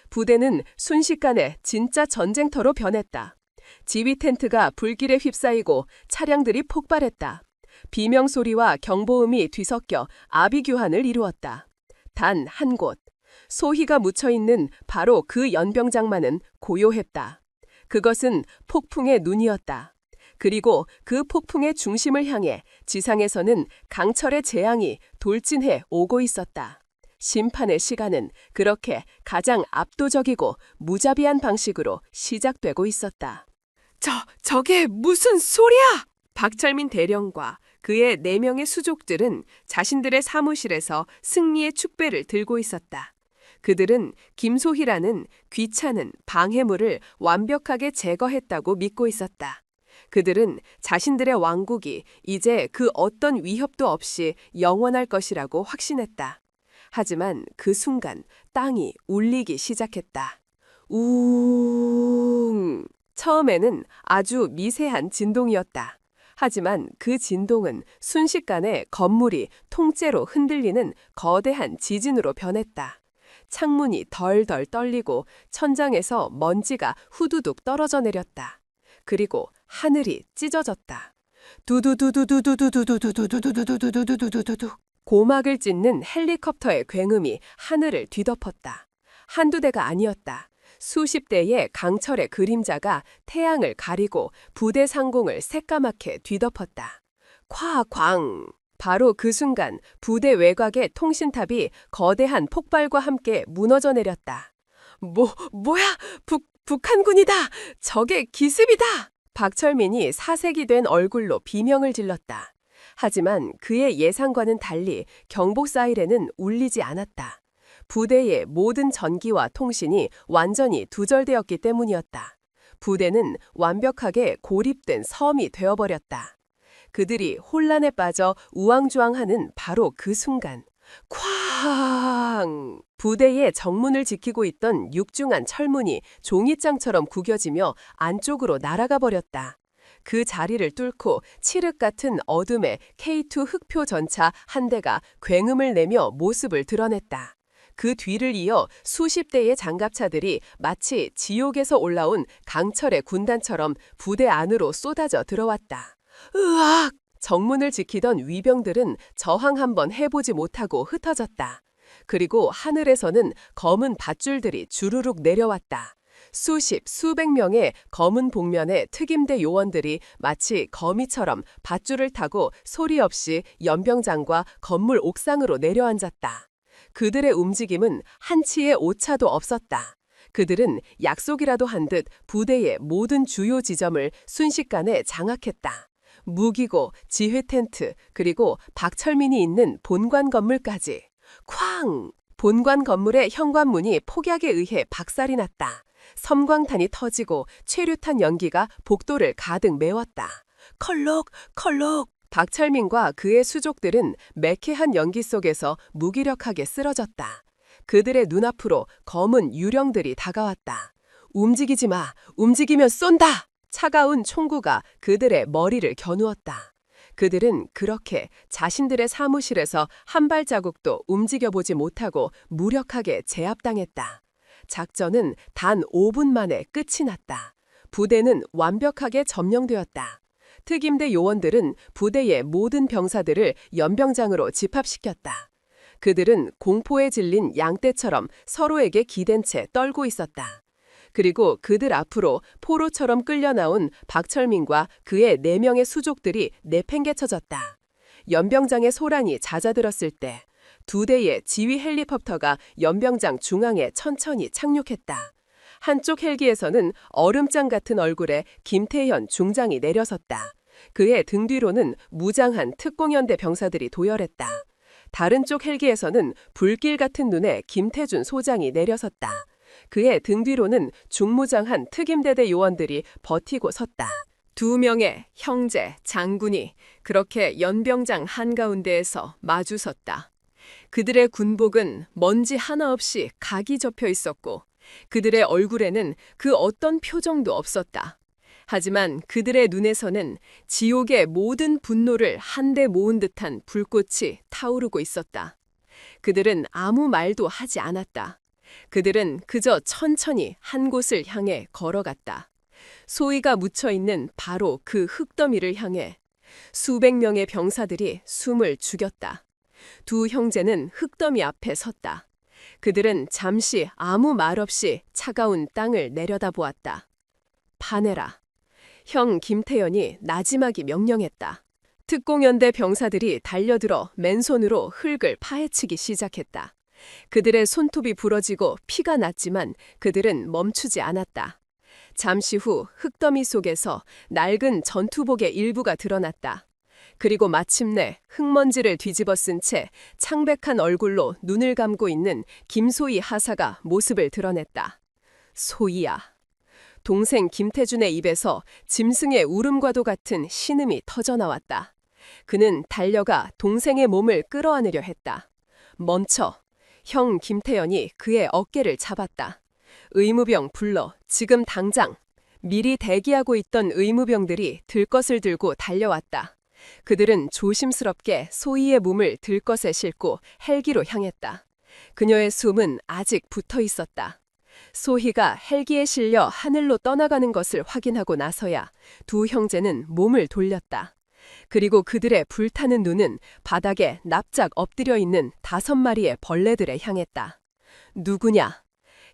부대는 순식간에 진짜 전쟁터로 변했다. 지휘 텐트가 불길에 휩싸이고 차량들이 폭발했다. 비명소리와 경보음이 뒤섞여 아비규환을 이루었다. 단 한 곳, 소희가 묻혀있는 바로 그 연병장만은 고요했다. 그것은 폭풍의 눈이었다. 그리고 그 폭풍의 중심을 향해 지상에서는 강철의 재앙이 돌진해 오고 있었다. 심판의 시간은 그렇게 가장 압도적이고 무자비한 방식으로 시작되고 있었다. 저게 무슨 소리야? 박철민 대령과 그의 4명의 수족들은 자신들의 사무실에서 승리의 축배를 들고 있었다. 그들은 김소희라는 귀찮은 방해물을 완벽하게 제거했다고 믿고 있었다. 그들은 자신들의 왕국이 이제 그 어떤 위협도 없이 영원할 것이라고 확신했다. 하지만 그 순간 땅이 울리기 시작했다. 우웅! 처음에는 아주 미세한 진동이었다. 하지만 그 진동은 순식간에 건물이 통째로 흔들리는 거대한 지진으로 변했다. 창문이 덜덜 떨리고 천장에서 먼지가 후두둑 떨어져 내렸다. 그리고 하늘이 찢어졌다. 두두두두두두두두두두두두두두두두두두 고막을 찢는 헬리콥터의 굉음이 하늘을 뒤덮었다. 한두 대가 아니었다. 수십 대의 강철의 그림자가 태양을 가리고 부대 상공을 새까맣게 뒤덮었다. 쾅쾅! 바로 그 순간 부대 외곽의 통신탑이 거대한 폭발과 함께 무너져 내렸다. 뭐야? 북한군이다! 적의 기습이다! 박철민이 사색이 된 얼굴로 비명을 질렀다. 하지만 그의 예상과는 달리 경보 사이렌은 울리지 않았다. 부대의 모든 전기와 통신이 완전히 두절되었기 때문이었다. 부대는 완벽하게 고립된 섬이 되어버렸다. 그들이 혼란에 빠져 우왕좌왕하는 바로 그 순간 쾅! 부대의 정문을 지키고 있던 육중한 철문이 종이장처럼 구겨지며 안쪽으로 날아가 버렸다. 그 자리를 뚫고 칠흑 같은 어둠의 K2 흑표 전차 한 대가 굉음을 내며 모습을 드러냈다. 그 뒤를 이어 수십 대의 장갑차들이 마치 지옥에서 올라온 강철의 군단처럼 부대 안으로 쏟아져 들어왔다. 으악! 정문을 지키던 위병들은 저항 한번 해보지 못하고 흩어졌다. 그리고 하늘에서는 검은 밧줄들이 주르륵 내려왔다. 수백 명의 검은 복면의 특임대 요원들이 마치 거미처럼 밧줄을 타고 소리 없이 연병장과 건물 옥상으로 내려앉았다. 그들의 움직임은 한치의 오차도 없었다. 그들은 약속이라도 한 듯 부대의 모든 주요 지점을 순식간에 장악했다. 무기고, 지휘 텐트, 그리고 박철민이 있는 본관 건물까지. 쾅! 본관 건물의 현관문이 폭약에 의해 박살이 났다. 섬광탄이 터지고 최루탄 연기가 복도를 가득 메웠다. 컬록! 박철민과 그의 수족들은 매캐한 연기 속에서 무기력하게 쓰러졌다. 그들의 눈앞으로 검은 유령들이 다가왔다. 움직이지 마! 움직이면 쏜다! 차가운 총구가 그들의 머리를 겨누었다. 그들은 그렇게 자신들의 사무실에서 한 발자국도 움직여보지 못하고 무력하게 제압당했다. 작전은 단 5분 만에 끝이 났다. 부대는 완벽하게 점령되었다. 특임대 요원들은 부대의 모든 병사들을 연병장으로 집합시켰다. 그들은 공포에 질린 양떼처럼 서로에게 기댄 채 떨고 있었다. 그리고 그들 앞으로 포로처럼 끌려나온 박철민과 그의 4명의 수족들이 내팽개쳐졌다. 연병장의 소란이 잦아들었을 때 2대의 지휘 헬리콥터가 연병장 중앙에 천천히 착륙했다. 한쪽 헬기에서는 얼음장 같은 얼굴에 김태현 중장이 내려섰다. 그의 등 뒤로는 무장한 특공연대 병사들이 도열했다. 다른 쪽 헬기에서는 불길 같은 눈에 김태준 소장이 내려섰다. 그의 등 뒤로는 중무장한 특임대대 요원들이 버티고 섰다. 2명의 형제, 장군이 그렇게 연병장 한가운데에서 마주 섰다. 그들의 군복은 먼지 하나 없이 각이 접혀 있었고 그들의 얼굴에는 그 어떤 표정도 없었다. 하지만 그들의 눈에서는 지옥의 모든 분노를 한데 모은 듯한 불꽃이 타오르고 있었다. 그들은 아무 말도 하지 않았다. 그들은 그저 천천히 한 곳을 향해 걸어갔다. 소위가 묻혀있는 바로 그 흙더미를 향해 수백 명의 병사들이 숨을 죽였다. 2 형제는 흙더미 앞에 섰다. 그들은 잠시 아무 말 없이 차가운 땅을 내려다보았다. 파내라. 형 김태현이 나지막이 명령했다. 특공연대 병사들이 달려들어 맨손으로 흙을 파헤치기 시작했다. 그들의 손톱이 부러지고 피가 났지만 그들은 멈추지 않았다. 잠시 후 흙더미 속에서 낡은 전투복의 일부가 드러났다. 그리고 마침내 흙먼지를 뒤집어 쓴 채 창백한 얼굴로 눈을 감고 있는 김소희 하사가 모습을 드러냈다. 소희야. 동생 김태준의 입에서 짐승의 울음과도 같은 신음이 터져나왔다. 그는 달려가 동생의 몸을 끌어안으려 했다. 멈춰. 형 김태현이 그의 어깨를 잡았다. 의무병 불러. 지금 당장. 미리 대기하고 있던 의무병들이 들것을 들고 달려왔다. 그들은 조심스럽게 소희의 몸을 들것에 싣고 헬기로 향했다. 그녀의 숨은 아직 붙어 있었다. 소희가 헬기에 실려 하늘로 떠나가는 것을 확인하고 나서야 두 형제는 몸을 돌렸다. 그리고 그들의 불타는 눈은 바닥에 납작 엎드려 있는 5마리의 벌레들에 향했다. 누구냐?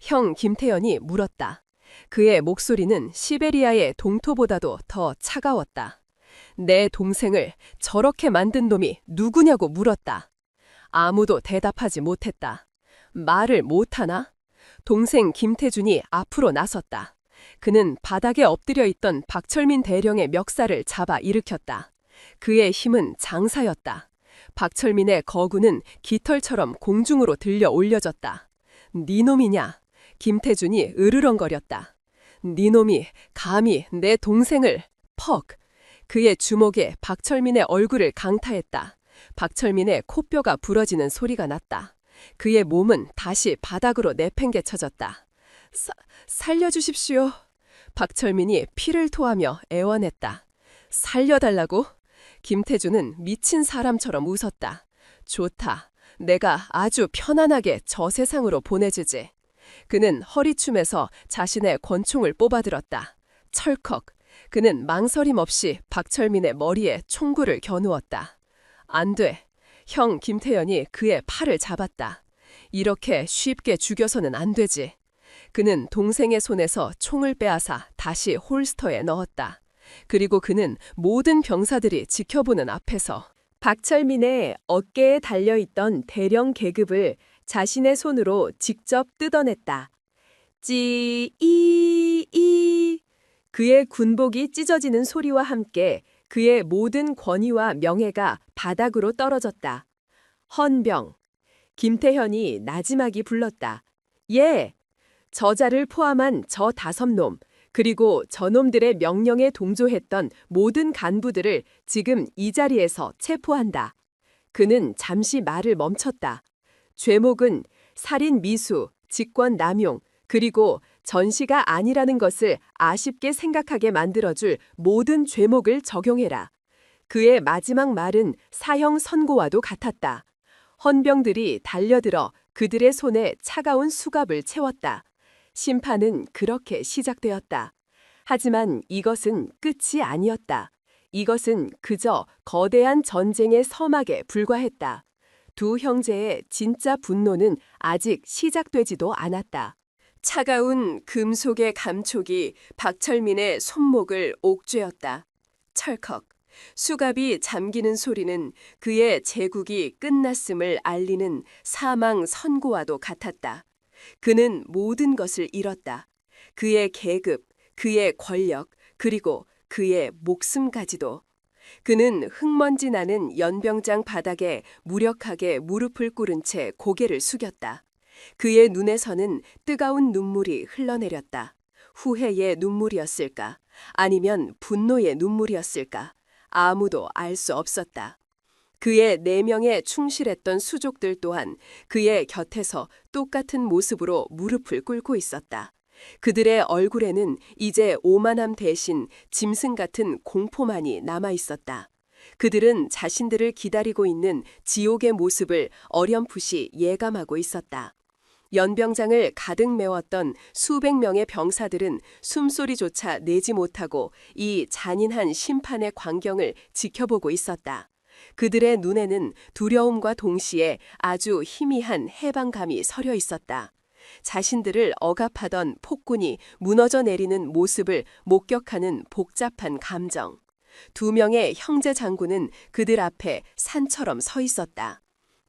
형 김태현이 물었다. 그의 목소리는 시베리아의 동토보다도 더 차가웠다. 내 동생을 저렇게 만든 놈이 누구냐고 물었다. 아무도 대답하지 못했다. 말을 못하나? 동생 김태준이 앞으로 나섰다. 그는 바닥에 엎드려 있던 박철민 대령의 멱살을 잡아 일으켰다. 그의 힘은 장사였다. 박철민의 거구는 깃털처럼 공중으로 들려 올려졌다. 네 놈이냐? 김태준이 으르렁거렸다. 네 놈이 감히 내 동생을... 퍽! 그의 주먹에 박철민의 얼굴을 강타했다. 박철민의 코뼈가 부러지는 소리가 났다. 그의 몸은 다시 바닥으로 내팽개쳐졌다. 살려주십시오. 박철민이 피를 토하며 애원했다. 살려달라고? 김태준은 미친 사람처럼 웃었다. 좋다. 내가 아주 편안하게 저 세상으로 보내주지. 그는 허리춤에서 자신의 권총을 뽑아들었다. 철컥. 그는 망설임 없이 박철민의 머리에 총구를 겨누었다. 안 돼. 형 김태현이 그의 팔을 잡았다. 이렇게 쉽게 죽여서는 안 되지. 그는 동생의 손에서 총을 빼앗아 다시 홀스터에 넣었다. 그리고 그는 모든 병사들이 지켜보는 앞에서 박철민의 어깨에 달려있던 대령 계급을 자신의 손으로 직접 뜯어냈다. 찌이이. 그의 군복이 찢어지는 소리와 함께 그의 모든 권위와 명예가 바닥으로 떨어졌다. 헌병. 김태현이 나지막이 불렀다. 예! 저자를 포함한 저 5놈, 그리고 저놈들의 명령에 동조했던 모든 간부들을 지금 이 자리에서 체포한다. 그는 잠시 말을 멈췄다. 죄목은 살인 미수, 직권 남용, 그리고 전시가 아니라는 것을 아쉽게 생각하게 만들어줄 모든 죄목을 적용해라. 그의 마지막 말은 사형 선고와도 같았다. 헌병들이 달려들어 그들의 손에 차가운 수갑을 채웠다. 심판은 그렇게 시작되었다. 하지만 이것은 끝이 아니었다. 이것은 그저 거대한 전쟁의 서막에 불과했다. 두 형제의 진짜 분노는 아직 시작되지도 않았다. 차가운 금속의 감촉이 박철민의 손목을 옥죄었다. 철컥. 수갑이 잠기는 소리는 그의 제국이 끝났음을 알리는 사망 선고와도 같았다. 그는 모든 것을 잃었다. 그의 계급, 그의 권력, 그리고 그의 목숨까지도. 그는 흙먼지 나는 연병장 바닥에 무력하게 무릎을 꿇은 채 고개를 숙였다. 그의 눈에서는 뜨거운 눈물이 흘러내렸다. 후회의 눈물이었을까? 아니면 분노의 눈물이었을까? 아무도 알 수 없었다. 그의 내명에 충실했던 수족들 또한 그의 곁에서 똑같은 모습으로 무릎을 꿇고 있었다. 그들의 얼굴에는 이제 오만함 대신 짐승 같은 공포만이 남아 있었다. 그들은 자신들을 기다리고 있는 지옥의 모습을 어렴풋이 예감하고 있었다. 연병장을 가득 메웠던 수백 명의 병사들은 숨소리조차 내지 못하고 이 잔인한 심판의 광경을 지켜보고 있었다. 그들의 눈에는 두려움과 동시에 아주 희미한 해방감이 서려 있었다. 자신들을 억압하던 폭군이 무너져 내리는 모습을 목격하는 복잡한 감정. 두 명의 형제 장군은 그들 앞에 산처럼 서 있었다.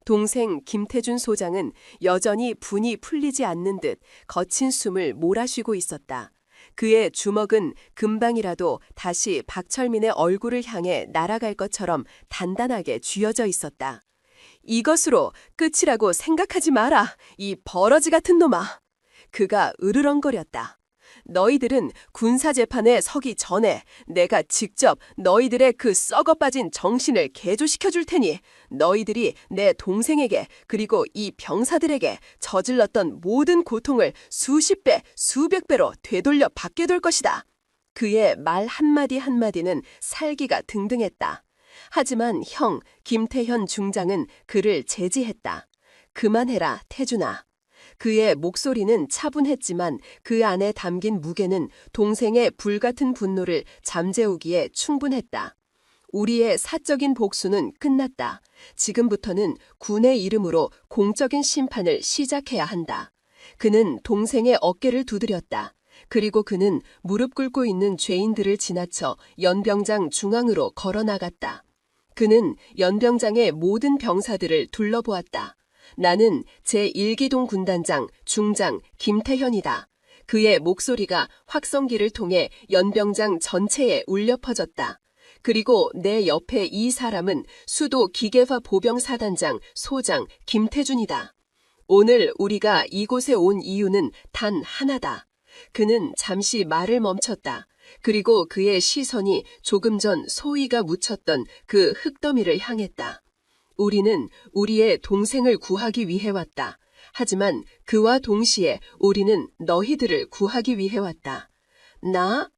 동생 김태준 소장은 여전히 분이 풀리지 않는 듯 거친 숨을 몰아쉬고 있었다. 그의 주먹은 금방이라도 다시 박철민의 얼굴을 향해 날아갈 것처럼 단단하게 쥐어져 있었다. 이것으로 끝이라고 생각하지 마라, 이 버러지 같은 놈아. 그가 으르렁거렸다. 너희들은 군사재판에 서기 전에 내가 직접 너희들의 그 썩어 빠진 정신을 개조시켜 줄 테니 너희들이 내 동생에게 그리고 이 병사들에게 저질렀던 모든 고통을 수십 배, 수백 배로 되돌려 받게 될 것이다. 그의 말 한마디 한마디는 살기가 등등했다. 하지만 형 김태현 중장은 그를 제지했다. 그만해라, 태준아. 그의 목소리는 차분했지만 그 안에 담긴 무게는 동생의 불같은 분노를 잠재우기에 충분했다. 우리의 사적인 복수는 끝났다. 지금부터는 군의 이름으로 공적인 심판을 시작해야 한다. 그는 동생의 어깨를 두드렸다. 그리고 그는 무릎 꿇고 있는 죄인들을 지나쳐 연병장 중앙으로 걸어나갔다. 그는 연병장의 모든 병사들을 둘러보았다. 나는 제1기동 군단장 중장 김태현이다. 그의 목소리가 확성기를 통해 연병장 전체에 울려 퍼졌다. 그리고 내 옆에 이 사람은 수도 기계화 보병사단장 소장 김태준이다. 오늘 우리가 이곳에 온 이유는 단 하나다. 그는 잠시 말을 멈췄다. 그리고 그의 시선이 조금 전 소위가 묻혔던 그 흙더미를 향했다. 우리는 우리의 동생을 구하기 위해 왔다. 하지만 그와 동시에 우리는 너희들을 구하기 위해 왔다. 나?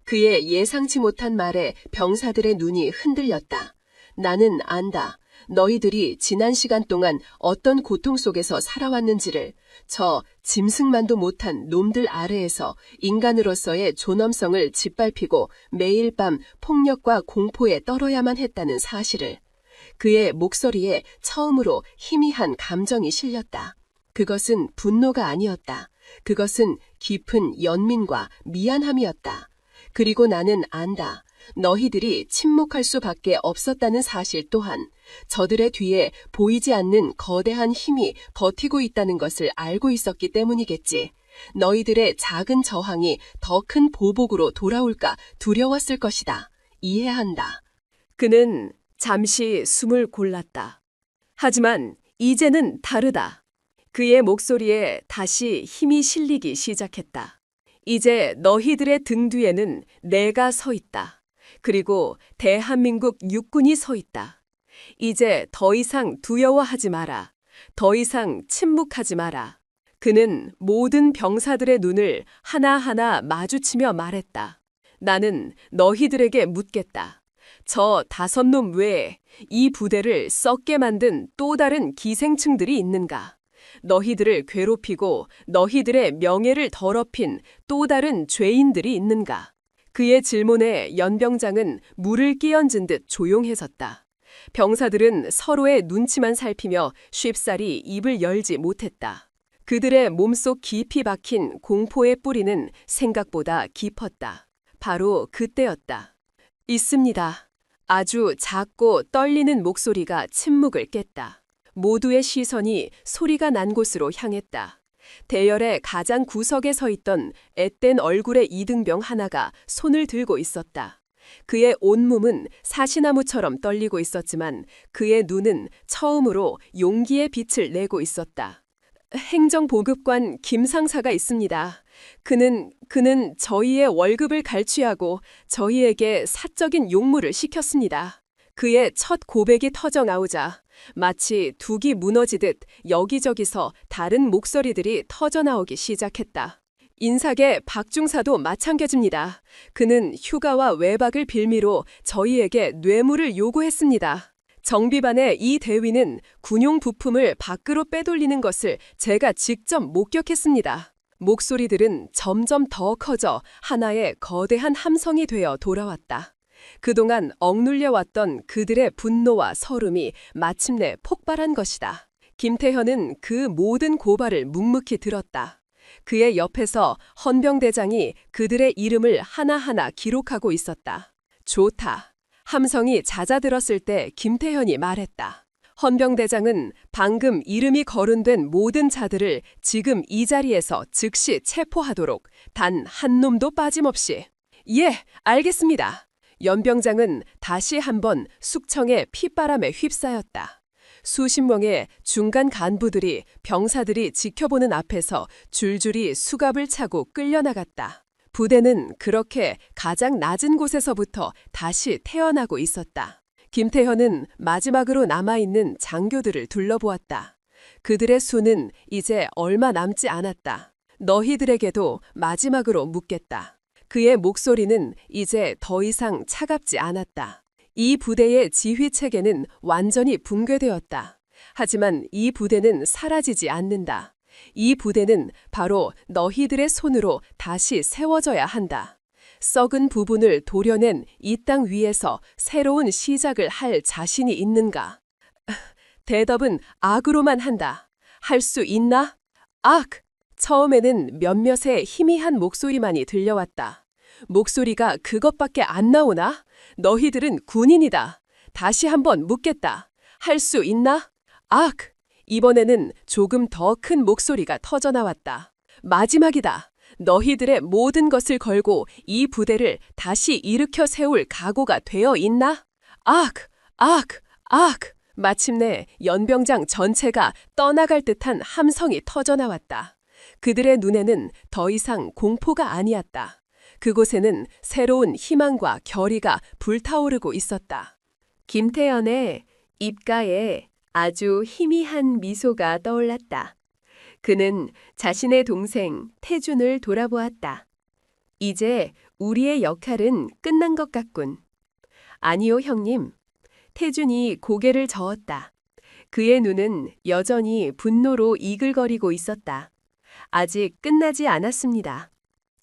그의 예상치 못한 말에 병사들의 눈이 흔들렸다. 나는 안다. 너희들이 지난 시간 동안 어떤 고통 속에서 살아왔는지를, 저 짐승만도 못한 놈들 아래에서 인간으로서의 존엄성을 짓밟히고 매일 밤 폭력과 공포에 떨어야만 했다는 사실을. 그의 목소리에 처음으로 희미한 감정이 실렸다. 그것은 분노가 아니었다. 그것은 깊은 연민과 미안함이었다. 그리고 나는 안다. 너희들이 침묵할 수밖에 없었다는 사실 또한 저들의 뒤에 보이지 않는 거대한 힘이 버티고 있다는 것을 알고 있었기 때문이겠지. 너희들의 작은 저항이 더 큰 보복으로 돌아올까 두려웠을 것이다. 이해한다. 그는 잠시 숨을 골랐다. 하지만 이제는 다르다. 그의 목소리에 다시 힘이 실리기 시작했다. 이제 너희들의 등 뒤에는 내가 서 있다. 그리고 대한민국 육군이 서 있다. 이제 더 이상 두려워하지 마라. 더 이상 침묵하지 마라. 그는 모든 병사들의 눈을 하나하나 마주치며 말했다. 나는 너희들에게 묻겠다. 저 5놈 외에 이 부대를 썩게 만든 또 다른 기생충들이 있는가? 너희들을 괴롭히고 너희들의 명예를 더럽힌 또 다른 죄인들이 있는가? 그의 질문에 연병장은 물을 끼얹은 듯 조용해졌다. 병사들은 서로의 눈치만 살피며 쉽사리 입을 열지 못했다. 그들의 몸속 깊이 박힌 공포의 뿌리는 생각보다 깊었다. 바로 그때였다. 있습니다. 아주 작고 떨리는 목소리가 침묵을 깼다. 모두의 시선이 소리가 난 곳으로 향했다. 대열의 가장 구석에 서 있던 앳된 얼굴의 이등병 하나가 손을 들고 있었다. 그의 온몸은 사시나무처럼 떨리고 있었지만 그의 눈은 처음으로 용기의 빛을 내고 있었다. 행정보급관 김상사가 있습니다. 그는 저희의 월급을 갈취하고 저희에게 사적인 용무를 시켰습니다. 그의 첫 고백이 터져 나오자 마치 둑이 무너지듯 여기저기서 다른 목소리들이 터져 나오기 시작했다. 인사계 박중사도 마찬가지입니다. 그는 휴가와 외박을 빌미로 저희에게 뇌물을 요구했습니다. 정비반의 이 대위는 군용 부품을 밖으로 빼돌리는 것을 제가 직접 목격했습니다. 목소리들은 점점 더 커져 하나의 거대한 함성이 되어 돌아왔다. 그동안 억눌려왔던 그들의 분노와 서름이 마침내 폭발한 것이다. 김태현은 그 모든 고발을 묵묵히 들었다. 그의 옆에서 헌병대장이 그들의 이름을 하나하나 기록하고 있었다. 좋다. 함성이 잦아들었을 때 김태현이 말했다. 헌병대장은 방금 이름이 거론된 모든 자들을 지금 이 자리에서 즉시 체포하도록 단 한 놈도 빠짐없이. 예, 알겠습니다. 연병장은 다시 한번 숙청의 핏바람에 휩싸였다. 수십 명의 중간 간부들이 병사들이 지켜보는 앞에서 줄줄이 수갑을 차고 끌려나갔다. 부대는 그렇게 가장 낮은 곳에서부터 다시 태어나고 있었다. 김태현은 마지막으로 남아있는 장교들을 둘러보았다. 그들의 수는 이제 얼마 남지 않았다. 너희들에게도 마지막으로 묻겠다. 그의 목소리는 이제 더 이상 차갑지 않았다. 이 부대의 지휘 체계는 완전히 붕괴되었다. 하지만 이 부대는 사라지지 않는다. 이 부대는 바로 너희들의 손으로 다시 세워져야 한다. 썩은 부분을 도려낸 이 땅 위에서 새로운 시작을 할 자신이 있는가? 대답은 악으로만 한다. 할 수 있나? 악! 처음에는 몇몇의 희미한 목소리만이 들려왔다. 목소리가 그것밖에 안 나오나? 너희들은 군인이다. 다시 한번 묻겠다. 할 수 있나? 악! 이번에는 조금 더 큰 목소리가 터져나왔다. 마지막이다. 너희들의 모든 것을 걸고 이 부대를 다시 일으켜 세울 각오가 되어 있나? 악! 악! 악! 마침내 연병장 전체가 떠나갈 듯한 함성이 터져나왔다. 그들의 눈에는 더 이상 공포가 아니었다. 그곳에는 새로운 희망과 결의가 불타오르고 있었다. 김태현의 입가에 아주 희미한 미소가 떠올랐다. 그는 자신의 동생 태준을 돌아보았다. 이제 우리의 역할은 끝난 것 같군. 아니요, 형님. 태준이 고개를 저었다. 그의 눈은 여전히 분노로 이글거리고 있었다. 아직 끝나지 않았습니다.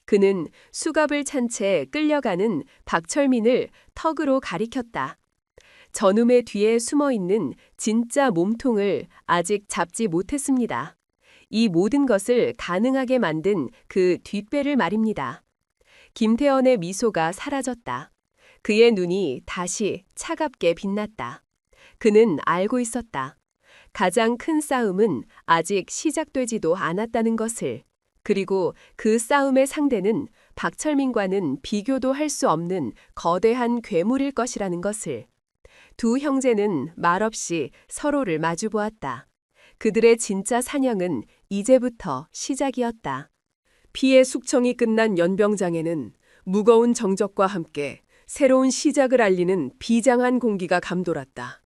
그는 수갑을 찬 채 끌려가는 박철민을 턱으로 가리켰다. 저놈의 뒤에 숨어있는 진짜 몸통을 아직 잡지 못했습니다. 이 모든 것을 가능하게 만든 그 뒷배를 말입니다. 김태현의 미소가 사라졌다. 그의 눈이 다시 차갑게 빛났다. 그는 알고 있었다. 가장 큰 싸움은 아직 시작되지도 않았다는 것을. 그리고 그 싸움의 상대는 박철민과는 비교도 할 수 없는 거대한 괴물일 것이라는 것을. 두 형제는 말없이 서로를 마주보았다. 그들의 진짜 사냥은 이제부터 시작이었다. 피의 숙청이 끝난 연병장에는 무거운 정적과 함께 새로운 시작을 알리는 비장한 공기가 감돌았다.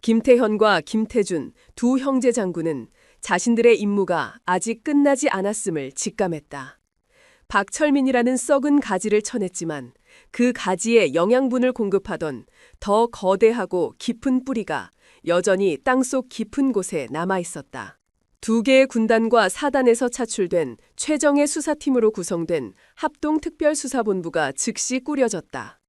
김태현과 김태준 두 형제 장군은 자신들의 임무가 아직 끝나지 않았음을 직감했다. 박철민이라는 썩은 가지를 쳐냈지만 그 가지에 영양분을 공급하던 더 거대하고 깊은 뿌리가 여전히 땅속 깊은 곳에 남아있었다. 두 개의 군단과 사단에서 차출된 최정예 수사팀으로 구성된 합동특별수사본부가 즉시 꾸려졌다.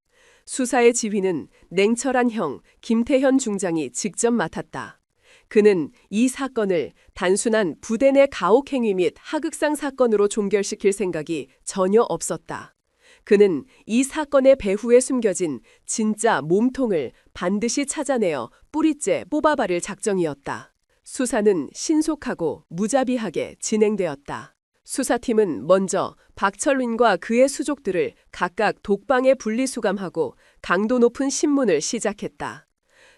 수사의 지휘는 냉철한 형 김태현 중장이 직접 맡았다. 그는 이 사건을 단순한 부대 내 가혹행위 및 하극상 사건으로 종결시킬 생각이 전혀 없었다. 그는 이 사건의 배후에 숨겨진 진짜 몸통을 반드시 찾아내어 뿌리째 뽑아버릴 작정이었다. 수사는 신속하고 무자비하게 진행되었다. 수사팀은 먼저 박철민과 그의 수족들을 각각 독방에 분리수감하고 강도 높은 신문을 시작했다.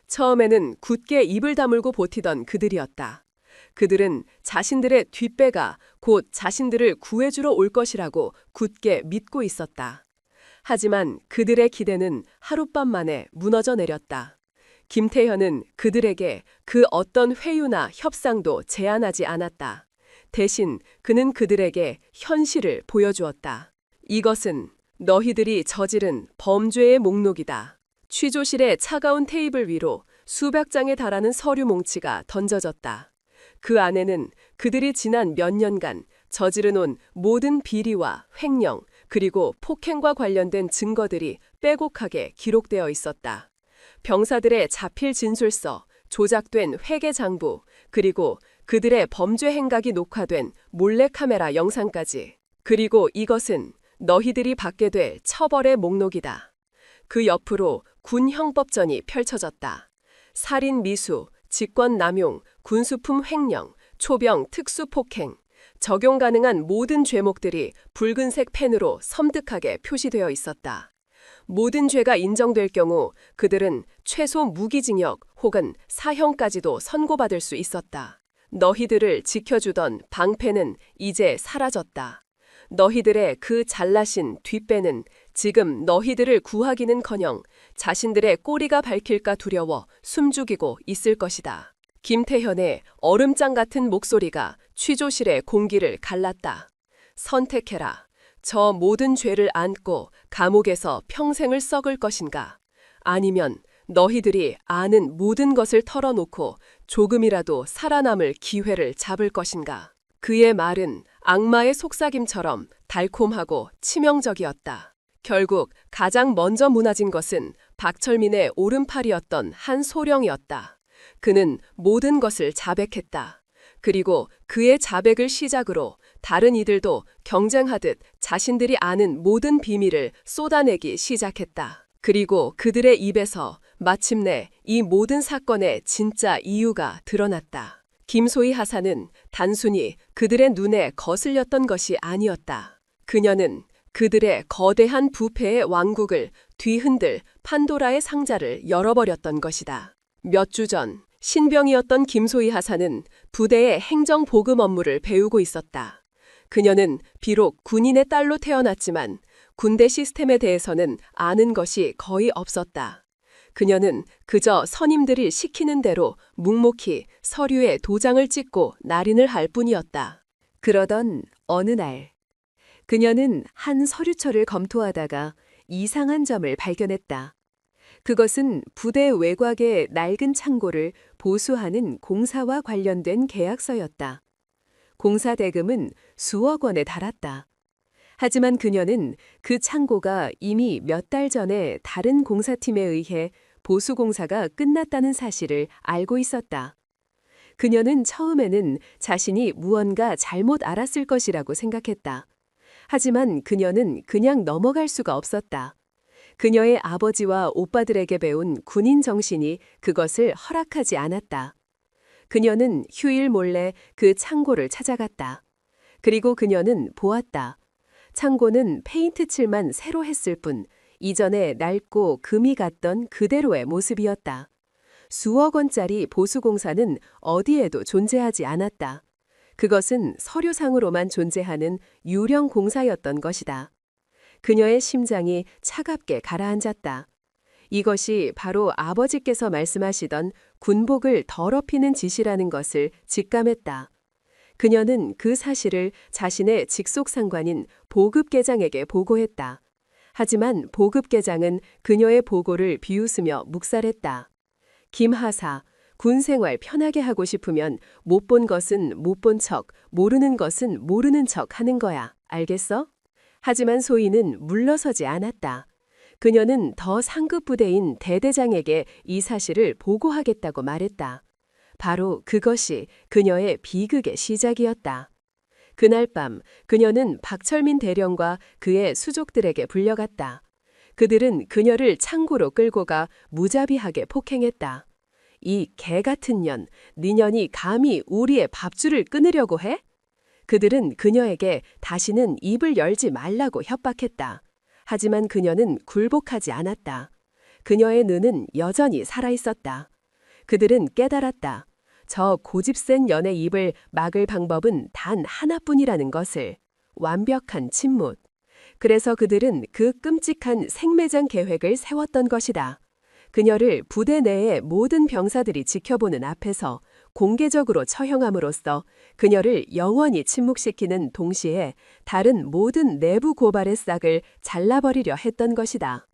처음에는 굳게 입을 다물고 버티던 그들이었다. 그들은 자신들의 뒷배가 곧 자신들을 구해주러 올 것이라고 굳게 믿고 있었다. 하지만 그들의 기대는 하룻밤 만에 무너져 내렸다. 김태현은 그들에게 그 어떤 회유나 협상도 제안하지 않았다. 대신 그는 그들에게 현실을 보여주었다. 이것은 너희들이 저지른 범죄의 목록이다. 취조실의 차가운 테이블 위로 수백 장에 달하는 서류 몽치가 던져졌다. 그 안에는 그들이 지난 몇 년간 저지르놓은 모든 비리와 횡령 그리고 폭행과 관련된 증거들이 빼곡하게 기록되어 있었다. 병사들의 자필 진술서, 조작된 회계 장부, 그리고 그들의 범죄 행각이 녹화된 몰래카메라 영상까지. 그리고 이것은 너희들이 받게 될 처벌의 목록이다. 그 옆으로 군 형법전이 펼쳐졌다. 살인 미수, 직권남용, 군수품 횡령, 초병 특수폭행, 적용 가능한 모든 죄목들이 붉은색 펜으로 섬뜩하게 표시되어 있었다. 모든 죄가 인정될 경우 그들은 최소 무기징역 혹은 사형까지도 선고받을 수 있었다. 너희들을 지켜주던 방패는 이제 사라졌다. 너희들의 그 잘나신 뒷배는 지금 너희들을 구하기는커녕 자신들의 꼬리가 밝힐까 두려워 숨죽이고 있을 것이다. 김태현의 얼음장 같은 목소리가 취조실의 공기를 갈랐다. 선택해라. 저 모든 죄를 안고 감옥에서 평생을 썩을 것인가? 아니면 너희들이 아는 모든 것을 털어놓고 조금이라도 살아남을 기회를 잡을 것인가? 그의 말은 악마의 속삭임처럼 달콤하고 치명적이었다. 결국 가장 먼저 무너진 것은 박철민의 오른팔이었던 한 소령이었다. 그는 모든 것을 자백했다. 그리고 그의 자백을 시작으로 다른 이들도 경쟁하듯 자신들이 아는 모든 비밀을 쏟아내기 시작했다. 그리고 그들의 입에서 마침내 이 모든 사건의 진짜 이유가 드러났다. 김소희 하사는 단순히 그들의 눈에 거슬렸던 것이 아니었다. 그녀는 그들의 거대한 부패의 왕국을 뒤흔들 판도라의 상자를 열어버렸던 것이다. 몇 주 전 신병이었던 김소희 하사는 부대의 행정보금 업무를 배우고 있었다. 그녀는 비록 군인의 딸로 태어났지만 군대 시스템에 대해서는 아는 것이 거의 없었다. 그녀는 그저 선임들이 시키는 대로 묵묵히 서류에 도장을 찍고 날인을 할 뿐이었다. 그러던 어느 날, 그녀는 한 서류처를 검토하다가 이상한 점을 발견했다. 그것은 부대 외곽의 낡은 창고를 보수하는 공사와 관련된 계약서였다. 공사 대금은 수억 원에 달았다. 하지만 그녀는 그 창고가 이미 몇 달 전에 다른 공사팀에 의해 보수 공사가 끝났다는 사실을 알고 있었다. 그녀는 처음에는 자신이 무언가 잘못 알았을 것이라고 생각했다. 하지만 그녀는 그냥 넘어갈 수가 없었다. 그녀의 아버지와 오빠들에게 배운 군인 정신이 그것을 허락하지 않았다. 그녀는 휴일 몰래 그 창고를 찾아갔다. 그리고 그녀는 보았다. 창고는 페인트 칠만 새로 했을 뿐 이전에 낡고 금이 갔던 그대로의 모습이었다. 수억 원짜리 보수공사는 어디에도 존재하지 않았다. 그것은 서류상으로만 존재하는 유령 공사였던 것이다. 그녀의 심장이 차갑게 가라앉았다. 이것이 바로 아버지께서 말씀하시던 군복을 더럽히는 짓이라는 것을 직감했다. 그녀는 그 사실을 자신의 직속상관인 보급계장에게 보고했다. 하지만 보급계장은 그녀의 보고를 비웃으며 묵살했다. 김하사, 군생활 편하게 하고 싶으면 못 본 것은 못 본 척, 모르는 것은 모르는 척 하는 거야. 알겠어? 하지만 소희는 물러서지 않았다. 그녀는 더 상급 부대인 대대장에게 이 사실을 보고하겠다고 말했다. 바로 그것이 그녀의 비극의 시작이었다. 그날 밤 그녀는 박철민 대령과 그의 수족들에게 불려갔다. 그들은 그녀를 창고로 끌고 가 무자비하게 폭행했다. 이 개 같은 년, 네 년이 감히 우리의 밥줄을 끊으려고 해? 그들은 그녀에게 다시는 입을 열지 말라고 협박했다. 하지만 그녀는 굴복하지 않았다. 그녀의 눈은 여전히 살아있었다. 그들은 깨달았다. 저 고집센 년의 입을 막을 방법은 단 하나뿐이라는 것을. 완벽한 침묵. 그래서 그들은 그 끔찍한 생매장 계획을 세웠던 것이다. 그녀를 부대 내의 모든 병사들이 지켜보는 앞에서 공개적으로 처형함으로써 그녀를 영원히 침묵시키는 동시에 다른 모든 내부 고발의 싹을 잘라버리려 했던 것이다.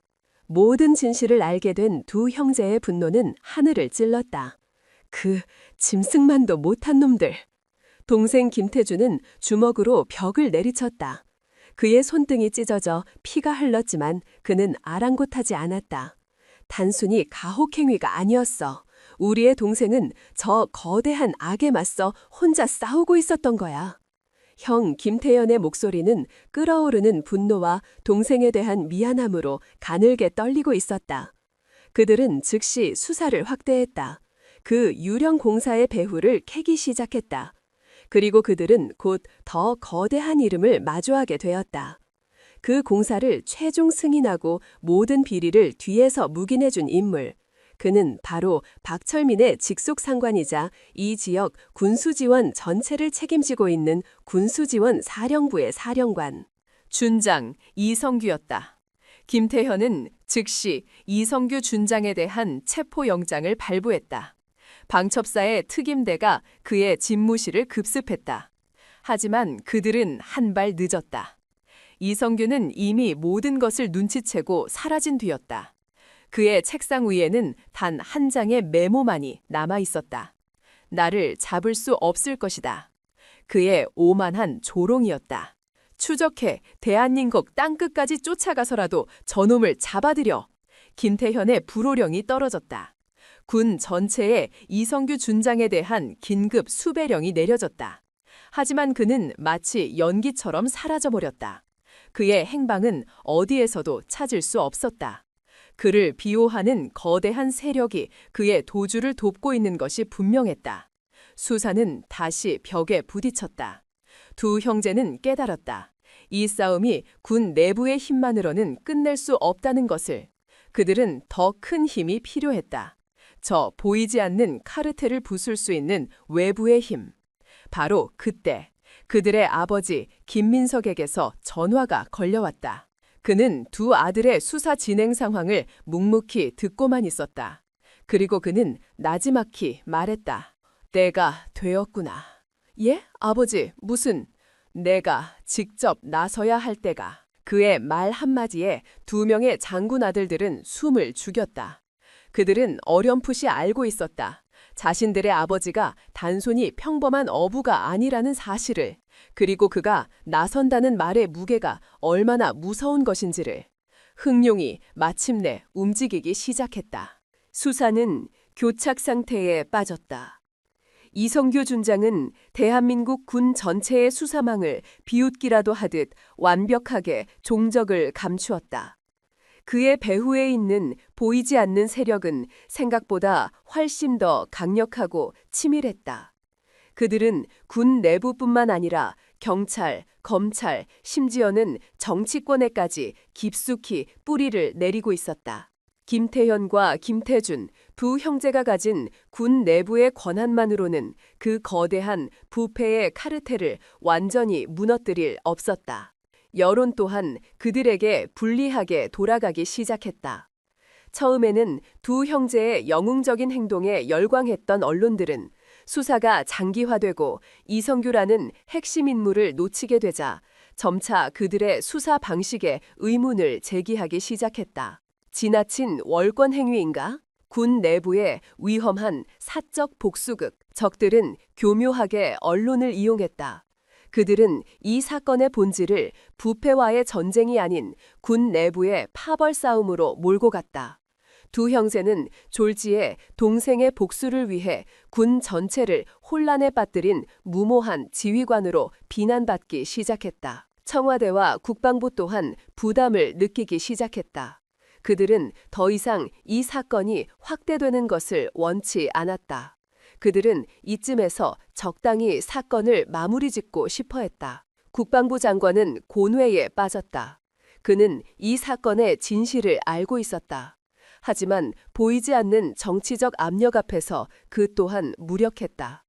모든 진실을 알게 된 두 형제의 분노는 하늘을 찔렀다. 그 짐승만도 못한 놈들. 동생 김태주는 주먹으로 벽을 내리쳤다. 그의 손등이 찢어져 피가 흘렀지만 그는 아랑곳하지 않았다. 단순히 가혹행위가 아니었어. 우리의 동생은 저 거대한 악에 맞서 혼자 싸우고 있었던 거야. 형 김태현의 목소리는 끓어오르는 분노와 동생에 대한 미안함으로 가늘게 떨리고 있었다. 그들은 즉시 수사를 확대했다. 그 유령 공사의 배후를 캐기 시작했다. 그리고 그들은 곧 더 거대한 이름을 마주하게 되었다. 그 공사를 최종 승인하고 모든 비리를 뒤에서 묵인해준 인물. 그는 바로 박철민의 직속 상관이자 이 지역 군수지원 전체를 책임지고 있는 군수지원 사령부의 사령관. 준장 이성규였다. 김태현은 즉시 이성규 준장에 대한 체포영장을 발부했다. 방첩사의 특임대가 그의 집무실을 급습했다. 하지만 그들은 한 발 늦었다. 이성규는 이미 모든 것을 눈치채고 사라진 뒤였다. 그의 책상 위에는 단 한 장의 메모만이 남아 있었다. 나를 잡을 수 없을 것이다. 그의 오만한 조롱이었다. 추적해 대한민국 땅끝까지 쫓아가서라도 저놈을 잡아들여. 김태현의 불호령이 떨어졌다. 군 전체에 이성규 준장에 대한 긴급 수배령이 내려졌다. 하지만 그는 마치 연기처럼 사라져버렸다. 그의 행방은 어디에서도 찾을 수 없었다. 그를 비호하는 거대한 세력이 그의 도주를 돕고 있는 것이 분명했다. 수사는 다시 벽에 부딪혔다. 두 형제는 깨달았다. 이 싸움이 군 내부의 힘만으로는 끝낼 수 없다는 것을. 그들은 더 큰 힘이 필요했다. 저 보이지 않는 카르텔을 부술 수 있는 외부의 힘. 바로 그때 그들의 아버지 김민석에게서 전화가 걸려왔다. 그는 두 아들의 수사 진행 상황을 묵묵히 듣고만 있었다. 그리고 그는 나지막히 말했다. 때가 되었구나. 예? 아버지, 무슨? 내가 직접 나서야 할 때가. 그의 말 한마디에 두 명의 장군 아들들은 숨을 죽였다. 그들은 어렴풋이 알고 있었다. 자신들의 아버지가 단순히 평범한 어부가 아니라는 사실을, 그리고 그가 나선다는 말의 무게가 얼마나 무서운 것인지를. 흥룡이 마침내 움직이기 시작했다. 수사는 교착 상태에 빠졌다. 이성규 준장은 대한민국 군 전체의 수사망을 비웃기라도 하듯 완벽하게 종적을 감추었다. 그의 배후에 있는 보이지 않는 세력은 생각보다 훨씬 더 강력하고 치밀했다. 그들은 군 내부뿐만 아니라 경찰, 검찰, 심지어는 정치권에까지 깊숙이 뿌리를 내리고 있었다. 김태현과 김태준 두 형제가 가진 군 내부의 권한만으로는 그 거대한 부패의 카르텔을 완전히 무너뜨릴 없었다. 여론 또한 그들에게 불리하게 돌아가기 시작했다. 처음에는 두 형제의 영웅적인 행동에 열광했던 언론들은 수사가 장기화되고 이성규라는 핵심 인물을 놓치게 되자 점차 그들의 수사 방식에 의문을 제기하기 시작했다. 지나친 월권 행위인가? 군 내부의 위험한 사적 복수극. 적들은 교묘하게 언론을 이용했다. 그들은 이 사건의 본질을 부패와의 전쟁이 아닌 군 내부의 파벌 싸움으로 몰고 갔다. 두 형제는 졸지에 동생의 복수를 위해 군 전체를 혼란에 빠뜨린 무모한 지휘관으로 비난받기 시작했다. 청와대와 국방부 또한 부담을 느끼기 시작했다. 그들은 더 이상 이 사건이 확대되는 것을 원치 않았다. 그들은 이쯤에서 적당히 사건을 마무리 짓고 싶어 했다. 국방부 장관은 곤회에 빠졌다. 그는 이 사건의 진실을 알고 있었다. 하지만 보이지 않는 정치적 압력 앞에서 그 또한 무력했다.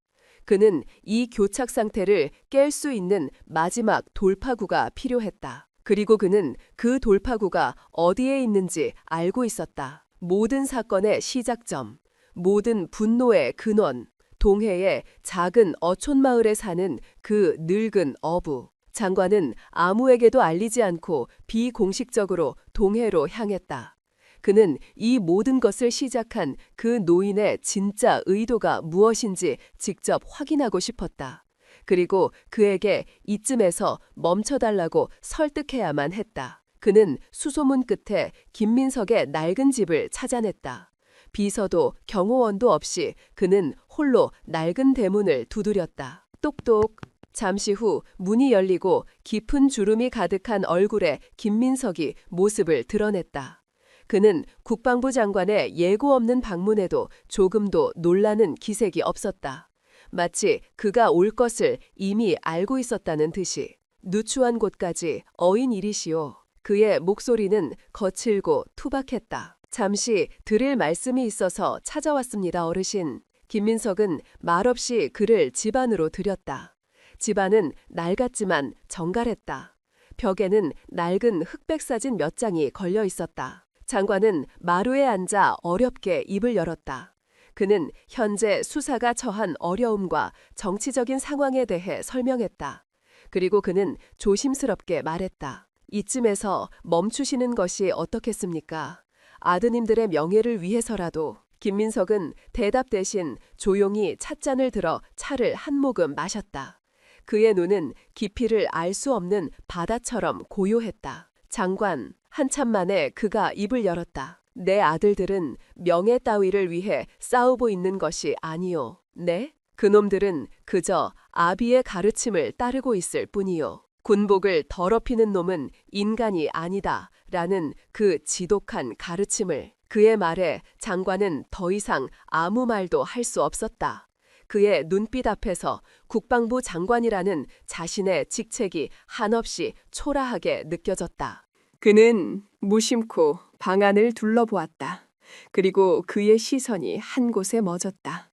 그는 이 교착 상태를 깰 수 있는 마지막 돌파구가 필요했다. 그리고 그는 그 돌파구가 어디에 있는지 알고 있었다. 모든 사건의 시작점, 모든 분노의 근원, 동해의 작은 어촌마을에 사는 그 늙은 어부. 장관은 아무에게도 알리지 않고 비공식적으로 동해로 향했다. 그는 이 모든 것을 시작한 그 노인의 진짜 의도가 무엇인지 직접 확인하고 싶었다. 그리고 그에게 이쯤에서 멈춰달라고 설득해야만 했다. 그는 수소문 끝에 김민석의 낡은 집을 찾아냈다. 비서도 경호원도 없이 그는 홀로 낡은 대문을 두드렸다. 똑똑. 잠시 후 문이 열리고 깊은 주름이 가득한 얼굴에 김민석이 모습을 드러냈다. 그는 국방부 장관의 예고 없는 방문에도 조금도 놀라는 기색이 없었다. 마치 그가 올 것을 이미 알고 있었다는 듯이. 누추한 곳까지 어인이리시오. 그의 목소리는 거칠고 투박했다. 잠시 드릴 말씀이 있어서 찾아왔습니다, 어르신. 김민석은 말없이 그를 집 안으로 들였다. 집 안은 낡았지만 정갈했다. 벽에는 낡은 흑백 사진 몇 장이 걸려 있었다. 장관은 마루에 앉아 어렵게 입을 열었다. 그는 현재 수사가 처한 어려움과 정치적인 상황에 대해 설명했다. 그리고 그는 조심스럽게 말했다. 이쯤에서 멈추시는 것이 어떻겠습니까? 아드님들의 명예를 위해서라도. 김민석은 대답 대신 조용히 찻잔을 들어 차를 한 모금 마셨다. 그의 눈은 깊이를 알 수 없는 바다처럼 고요했다. 장관, 한참 만에 그가 입을 열었다. 내 아들들은 명예 따위를 위해 싸우고 있는 것이 아니오. 네? 그놈들은 그저 아비의 가르침을 따르고 있을 뿐이요. 군복을 더럽히는 놈은 인간이 아니다. 라는 그 지독한 가르침을. 그의 말에 장관은 더 이상 아무 말도 할 수 없었다. 그의 눈빛 앞에서 국방부 장관이라는 자신의 직책이 한없이 초라하게 느껴졌다. 그는 무심코 방 안을 둘러보았다. 그리고 그의 시선이 한 곳에 멎었다.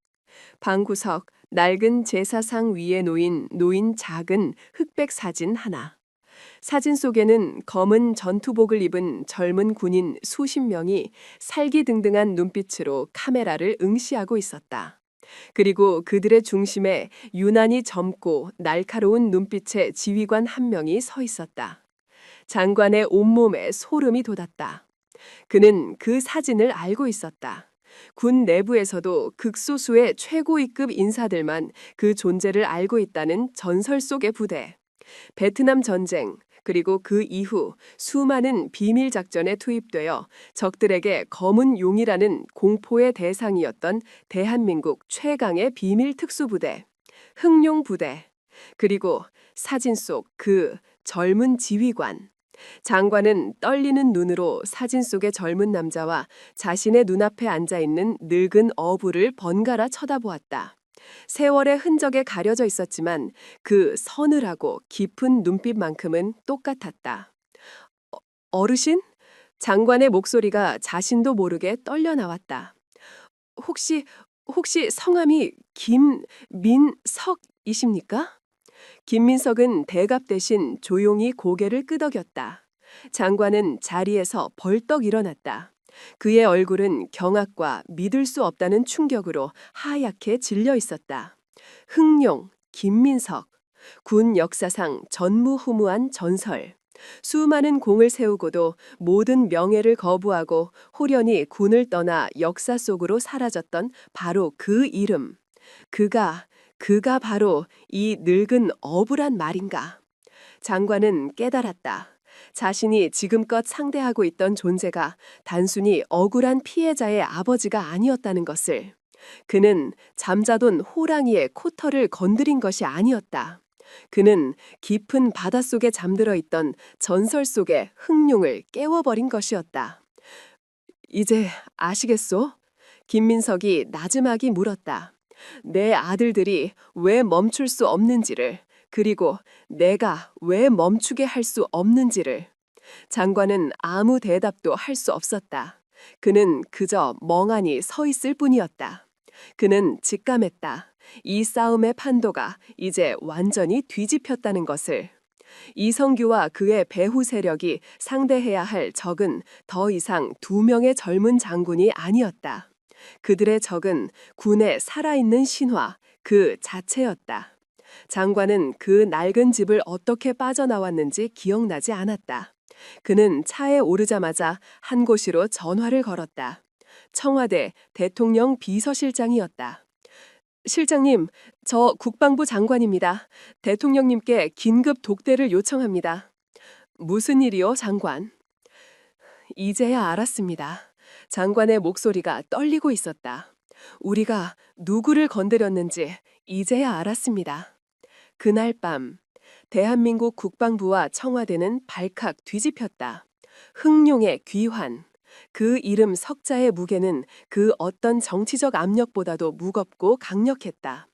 방구석 낡은 제사상 위에 놓인 작은 흑백 사진 하나. 사진 속에는 검은 전투복을 입은 젊은 군인 수십 명이 살기등등한 눈빛으로 카메라를 응시하고 있었다. 그리고 그들의 중심에 유난히 젊고 날카로운 눈빛의 지휘관 한 명이 서 있었다. 장관의 온몸에 소름이 돋았다. 그는 그 사진을 알고 있었다. 군 내부에서도 극소수의 최고위급 인사들만 그 존재를 알고 있다는 전설 속의 부대. 베트남 전쟁, 그리고 그 이후 수많은 비밀 작전에 투입되어 적들에게 검은 용이라는 공포의 대상이었던 대한민국 최강의 비밀 특수부대, 흥룡부대, 그리고 사진 속 그 젊은 지휘관. 장관은 떨리는 눈으로 사진 속의 젊은 남자와 자신의 눈앞에 앉아있는 늙은 어부를 번갈아 쳐다보았다. 세월의 흔적에 가려져 있었지만 그 서늘하고 깊은 눈빛만큼은 똑같았다. 어르신? 장관의 목소리가 자신도 모르게 떨려 나왔다. 혹시 성함이 김민석이십니까? 김민석은 대답 대신 조용히 고개를 끄덕였다. 장관은 자리에서 벌떡 일어났다. 그의 얼굴은 경악과 믿을 수 없다는 충격으로 하얗게 질려 있었다. 흥룡, 김민석, 군 역사상 전무후무한 전설. 수많은 공을 세우고도 모든 명예를 거부하고 호련히 군을 떠나 역사 속으로 사라졌던 바로 그 이름. 그가 바로 이 늙은 어부란 말인가. 장관은 깨달았다. 자신이 지금껏 상대하고 있던 존재가 단순히 억울한 피해자의 아버지가 아니었다는 것을. 그는 잠자던 호랑이의 코털을 건드린 것이 아니었다. 그는 깊은 바닷속에 잠들어 있던 전설 속의 흥룡을 깨워버린 것이었다. 이제 아시겠소? 김민석이 나지막이 물었다. 내 아들들이 왜 멈출 수 없는지를, 그리고 내가 왜 멈추게 할 수 없는지를. 장관은 아무 대답도 할 수 없었다. 그는 그저 멍하니 서 있을 뿐이었다. 그는 직감했다. 이 싸움의 판도가 이제 완전히 뒤집혔다는 것을. 이성규와 그의 배후 세력이 상대해야 할 적은 더 이상 2명의 젊은 장군이 아니었다. 그들의 적은 군의 살아있는 신화 그 자체였다. 장관은 그 낡은 집을 어떻게 빠져나왔는지 기억나지 않았다. 그는 차에 오르자마자 한 곳으로 전화를 걸었다. 청와대 대통령 비서실장이었다. 실장님, 저 국방부 장관입니다. 대통령님께 긴급 독대를 요청합니다. 무슨 일이요, 장관? 이제야 알았습니다. 장관의 목소리가 떨리고 있었다. 우리가 누구를 건드렸는지 이제야 알았습니다. 그날 밤 대한민국 국방부와 청와대는 발칵 뒤집혔다. 흥룡의 귀환. 그 이름 석자의 무게는 그 어떤 정치적 압력보다도 무겁고 강력했다.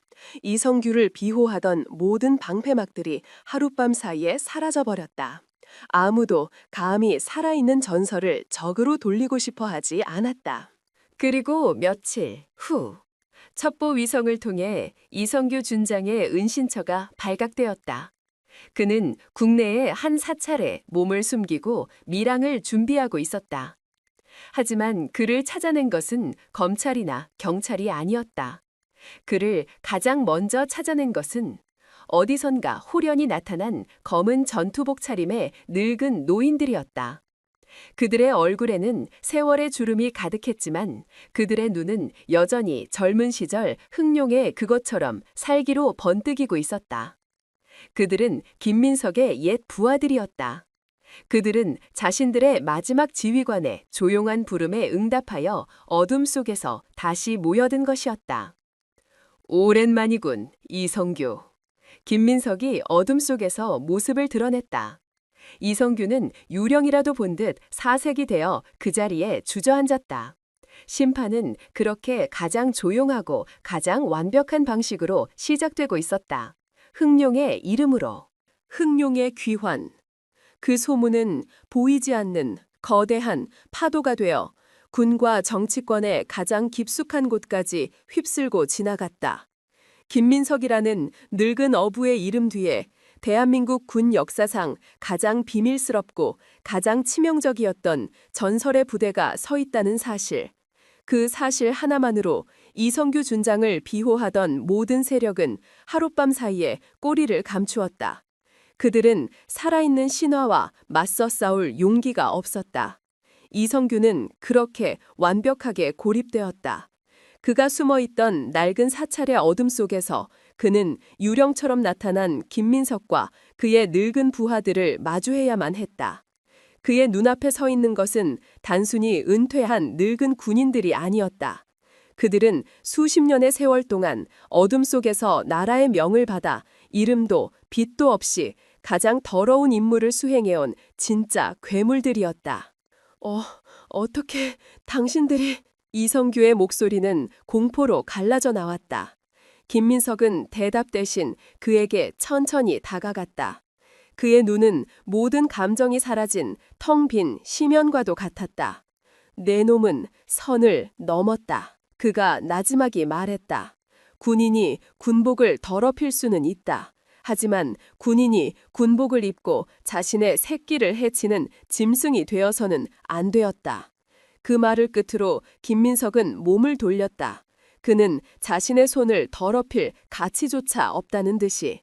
이성규를 비호하던 모든 방패막들이 하룻밤 사이에 사라져버렸다. 아무도 감히 살아있는 전설을 적으로 돌리고 싶어 하지 않았다. 그리고 며칠 후 첩보 위성을 통해 이성규 준장의 은신처가 발각되었다. 그는 국내의 한 사찰에 몸을 숨기고 밀항을 준비하고 있었다. 하지만 그를 찾아낸 것은 검찰이나 경찰이 아니었다. 그를 가장 먼저 찾아낸 것은 어디선가 호련히 나타난 검은 전투복 차림의 늙은 노인들이었다. 그들의 얼굴에는 세월의 주름이 가득했지만 그들의 눈은 여전히 젊은 시절 흥룡의 그것처럼 살기로 번뜩이고 있었다. 그들은 김민석의 옛 부하들이었다. 그들은 자신들의 마지막 지휘관의 조용한 부름에 응답하여 어둠 속에서 다시 모여든 것이었다. 오랜만이군, 이성규. 김민석이 어둠 속에서 모습을 드러냈다. 이성규는 유령이라도 본 듯 사색이 되어 그 자리에 주저앉았다. 심판은 그렇게 가장 조용하고 가장 완벽한 방식으로 시작되고 있었다. 흥룡의 이름으로. 흥룡의 귀환. 그 소문은 보이지 않는 거대한 파도가 되어 군과 정치권의 가장 깊숙한 곳까지 휩쓸고 지나갔다. 김민석이라는 늙은 어부의 이름 뒤에 대한민국 군 역사상 가장 비밀스럽고 가장 치명적이었던 전설의 부대가 서 있다는 사실. 그 사실 하나만으로 이성규 준장을 비호하던 모든 세력은 하룻밤 사이에 꼬리를 감추었다. 그들은 살아있는 신화와 맞서 싸울 용기가 없었다. 이성규는 그렇게 완벽하게 고립되었다. 그가 숨어있던 낡은 사찰의 어둠 속에서 그는 유령처럼 나타난 김민석과 그의 늙은 부하들을 마주해야만 했다. 그의 눈앞에 서 있는 것은 단순히 은퇴한 늙은 군인들이 아니었다. 그들은 수십 년의 세월 동안 어둠 속에서 나라의 명을 받아 이름도 빛도 없이 가장 더러운 임무를 수행해온 진짜 괴물들이었다. 어떻게 당신들이... 이성규의 목소리는 공포로 갈라져 나왔다. 김민석은 대답 대신 그에게 천천히 다가갔다. 그의 눈은 모든 감정이 사라진 텅 빈 심연과도 같았다. 내 놈은 선을 넘었다. 그가 나지막이 말했다. 군인이 군복을 더럽힐 수는 있다. 하지만 군인이 군복을 입고 자신의 새끼를 해치는 짐승이 되어서는 안 되었다. 그 말을 끝으로 김민석은 몸을 돌렸다. 그는 자신의 손을 더럽힐 가치조차 없다는 듯이.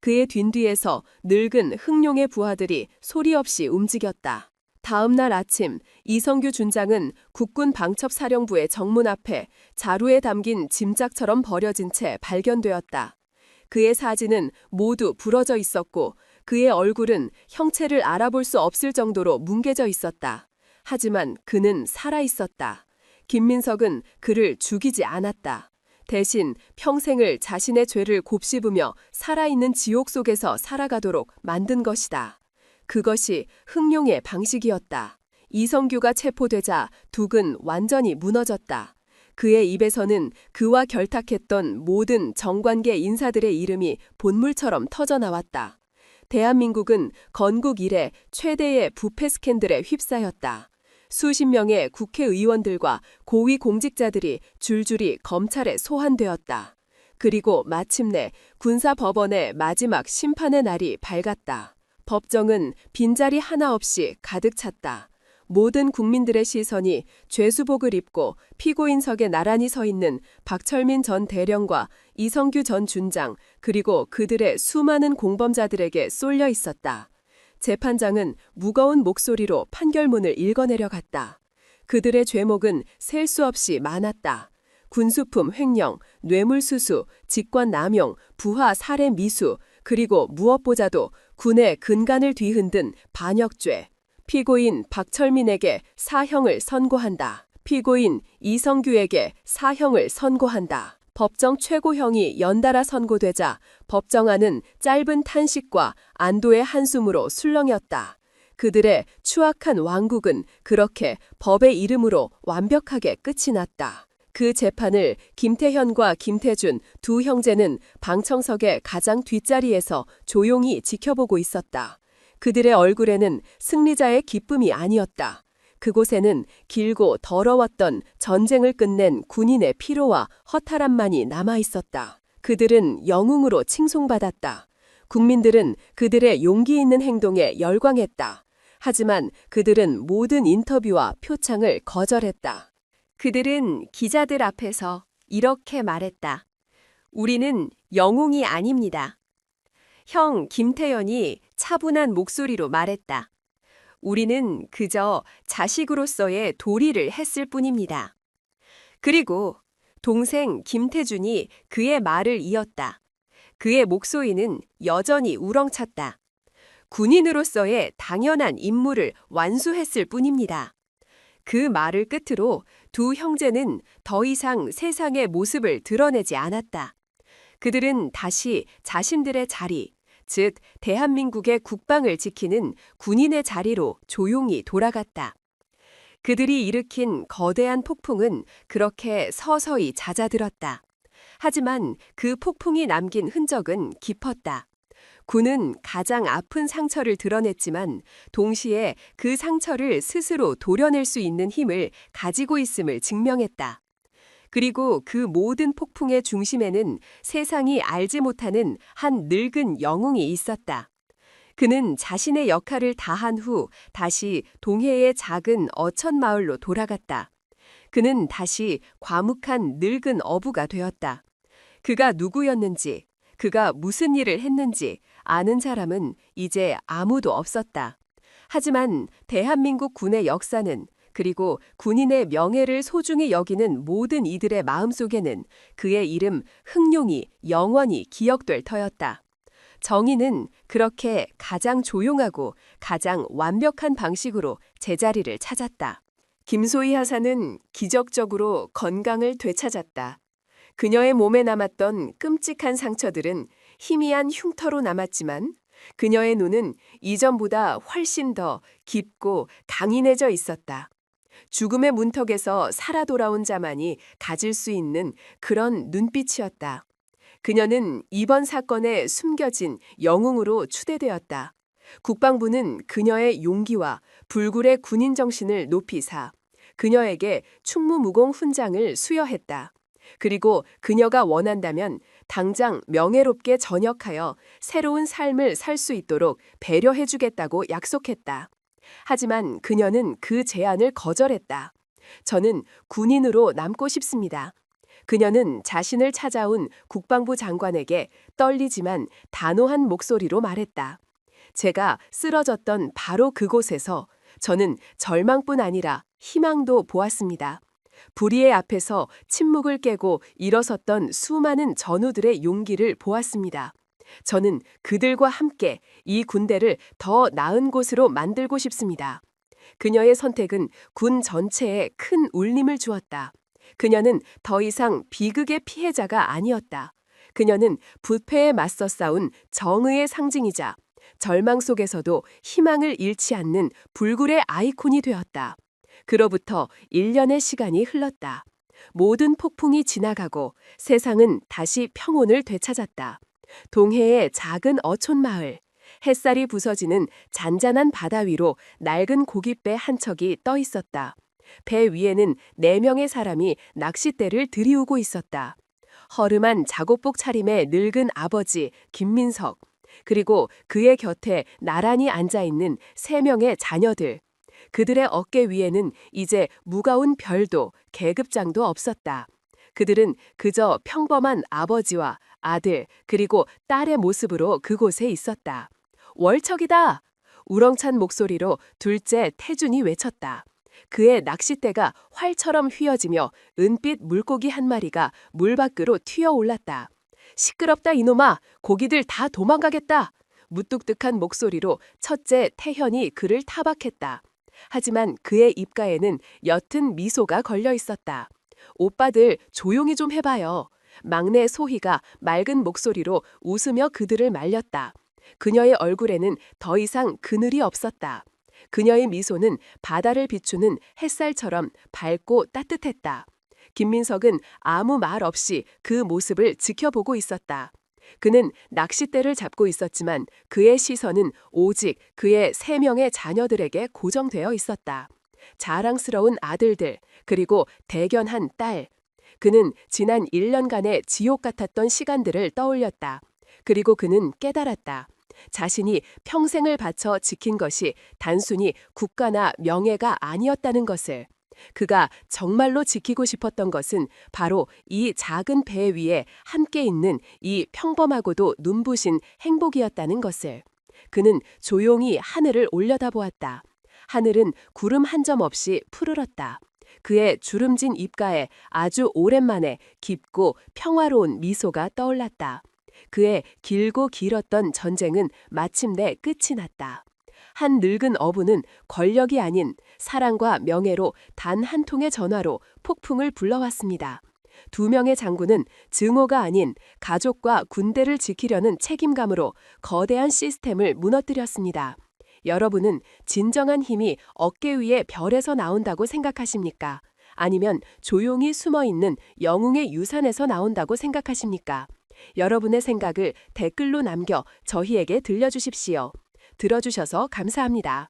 그의 뒷뒤에서 늙은 흥룡의 부하들이 소리 없이 움직였다. 다음 날 아침 이성규 준장은 국군 방첩사령부의 정문 앞에 자루에 담긴 짐짝처럼 버려진 채 발견되었다. 그의 사진은 모두 부러져 있었고 그의 얼굴은 형체를 알아볼 수 없을 정도로 뭉개져 있었다. 하지만 그는 살아있었다. 김민석은 그를 죽이지 않았다. 대신 평생을 자신의 죄를 곱씹으며 살아있는 지옥 속에서 살아가도록 만든 것이다. 그것이 흥룡의 방식이었다. 이성규가 체포되자 둑은 완전히 무너졌다. 그의 입에서는 그와 결탁했던 모든 정관계 인사들의 이름이 본물처럼 터져나왔다. 대한민국은 건국 이래 최대의 부패 스캔들에 휩싸였다. 수십 명의 국회의원들과 고위 공직자들이 줄줄이 검찰에 소환되었다. 그리고 마침내 군사법원의 마지막 심판의 날이 밝았다. 법정은 빈자리 하나 없이 가득 찼다. 모든 국민들의 시선이 죄수복을 입고 피고인석에 나란히 서 있는 박철민 전 대령과 이성규 전 준장 그리고 그들의 수많은 공범자들에게 쏠려 있었다. 재판장은 무거운 목소리로 판결문을 읽어내려갔다. 그들의 죄목은 셀 수 없이 많았다. 군수품 횡령, 뇌물수수, 직권남용, 부하 살해 미수, 그리고 무엇보다도 군의 근간을 뒤흔든 반역죄. 피고인 박철민에게 사형을 선고한다. 피고인 이성규에게 사형을 선고한다. 법정 최고형이 연달아 선고되자 법정안은 짧은 탄식과 안도의 한숨으로 술렁였다. 그들의 추악한 왕국은 그렇게 법의 이름으로 완벽하게 끝이 났다. 그 재판을 김태현과 김태준 두 형제는 방청석의 가장 뒷자리에서 조용히 지켜보고 있었다. 그들의 얼굴에는 승리자의 기쁨이 아니었다. 그곳에는 길고 더러웠던 전쟁을 끝낸 군인의 피로와 허탈함만이 남아있었다. 그들은 영웅으로 칭송받았다. 국민들은 그들의 용기 있는 행동에 열광했다. 하지만 그들은 모든 인터뷰와 표창을 거절했다. 그들은 기자들 앞에서 이렇게 말했다. 우리는 영웅이 아닙니다. 형 김태현이 차분한 목소리로 말했다. 우리는 그저 자식으로서의 도리를 했을 뿐입니다. 그리고 동생 김태준이 그의 말을 이었다. 그의 목소리는 여전히 우렁찼다. 군인으로서의 당연한 임무를 완수했을 뿐입니다. 그 말을 끝으로 두 형제는 더 이상 세상의 모습을 드러내지 않았다. 그들은 다시 자신들의 자리, 즉 대한민국의 국방을 지키는 군인의 자리로 조용히 돌아갔다. 그들이 일으킨 거대한 폭풍은 그렇게 서서히 잦아들었다. 하지만 그 폭풍이 남긴 흔적은 깊었다. 군은 가장 아픈 상처를 드러냈지만 동시에 그 상처를 스스로 도려낼 수 있는 힘을 가지고 있음을 증명했다. 그리고 그 모든 폭풍의 중심에는 세상이 알지 못하는 한 늙은 영웅이 있었다. 그는 자신의 역할을 다한 후 다시 동해의 작은 어촌 마을로 돌아갔다. 그는 다시 과묵한 늙은 어부가 되었다. 그가 누구였는지, 그가 무슨 일을 했는지 아는 사람은 이제 아무도 없었다. 하지만 대한민국 군의 역사는, 그리고 군인의 명예를 소중히 여기는 모든 이들의 마음속에는 그의 이름 흥룡이 영원히 기억될 터였다. 정의는 그렇게 가장 조용하고 가장 완벽한 방식으로 제자리를 찾았다. 김소희 하사는 기적적으로 건강을 되찾았다. 그녀의 몸에 남았던 끔찍한 상처들은 희미한 흉터로 남았지만 그녀의 눈은 이전보다 훨씬 더 깊고 강인해져 있었다. 죽음의 문턱에서 살아 돌아온 자만이 가질 수 있는 그런 눈빛이었다. 그녀는 이번 사건에 숨겨진 영웅으로 추대되었다. 국방부는 그녀의 용기와 불굴의 군인 정신을 높이 사 그녀에게 충무무공 훈장을 수여했다. 그리고 그녀가 원한다면 당장 명예롭게 전역하여 새로운 삶을 살 수 있도록 배려해주겠다고 약속했다. 하지만 그녀는 그 제안을 거절했다. 저는 군인으로 남고 싶습니다. 그녀는 자신을 찾아온 국방부 장관에게 떨리지만 단호한 목소리로 말했다. 제가 쓰러졌던 바로 그곳에서 저는 절망뿐 아니라 희망도 보았습니다. 불의의 앞에서 침묵을 깨고 일어섰던 수많은 전우들의 용기를 보았습니다. 저는 그들과 함께 이 군대를 더 나은 곳으로 만들고 싶습니다. 그녀의 선택은 군 전체에 큰 울림을 주었다. 그녀는 더 이상 비극의 피해자가 아니었다. 그녀는 부패에 맞서 싸운 정의의 상징이자 절망 속에서도 희망을 잃지 않는 불굴의 아이콘이 되었다. 그로부터 1년의 시간이 흘렀다. 모든 폭풍이 지나가고 세상은 다시 평온을 되찾았다. 동해의 작은 어촌 마을, 햇살이 부서지는 잔잔한 바다 위로 낡은 고깃배 한 척이 떠 있었다. 배 위에는 4명의 사람이 낚싯대를 들이우고 있었다. 허름한 작업복 차림의 늙은 아버지 김민석, 그리고 그의 곁에 나란히 앉아있는 3명의 자녀들. 그들의 어깨 위에는 이제 무거운 별도, 계급장도 없었다. 그들은 그저 평범한 아버지와 아들, 그리고 딸의 모습으로 그곳에 있었다. 월척이다! 우렁찬 목소리로 둘째 태준이 외쳤다. 그의 낚싯대가 활처럼 휘어지며 은빛 물고기 한 마리가 물 밖으로 튀어올랐다. 시끄럽다 이놈아! 고기들 다 도망가겠다! 무뚝뚝한 목소리로 첫째 태현이 그를 타박했다. 하지만 그의 입가에는 옅은 미소가 걸려 있었다. 오빠들 조용히 좀 해봐요. 막내 소희가 맑은 목소리로 웃으며 그들을 말렸다. 그녀의 얼굴에는 더 이상 그늘이 없었다. 그녀의 미소는 바다를 비추는 햇살처럼 밝고 따뜻했다. 김민석은 아무 말 없이 그 모습을 지켜보고 있었다. 그는 낚싯대를 잡고 있었지만 그의 시선은 오직 그의 3명의 자녀들에게 고정되어 있었다. 자랑스러운 아들들, 그리고 대견한 딸. 그는 지난 1년간의 지옥 같았던 시간들을 떠올렸다. 그리고 그는 깨달았다. 자신이 평생을 바쳐 지킨 것이 단순히 국가나 명예가 아니었다는 것을. 그가 정말로 지키고 싶었던 것은 바로 이 작은 배 위에 함께 있는 이 평범하고도 눈부신 행복이었다는 것을. 그는 조용히 하늘을 올려다보았다. 하늘은 구름 한 점 없이 푸르렀다. 그의 주름진 입가에 아주 오랜만에 깊고 평화로운 미소가 떠올랐다. 그의 길고 길었던 전쟁은 마침내 끝이 났다. 한 늙은 어부는 권력이 아닌 사랑과 명예로 단 한 통의 전화로 폭풍을 불러왔습니다. 2명의 장군은 증오가 아닌 가족과 군대를 지키려는 책임감으로 거대한 시스템을 무너뜨렸습니다. 여러분은 진정한 힘이 어깨 위에 별에서 나온다고 생각하십니까? 아니면 조용히 숨어 있는 영웅의 유산에서 나온다고 생각하십니까? 여러분의 생각을 댓글로 남겨 저희에게 들려주십시오. 들어주셔서 감사합니다.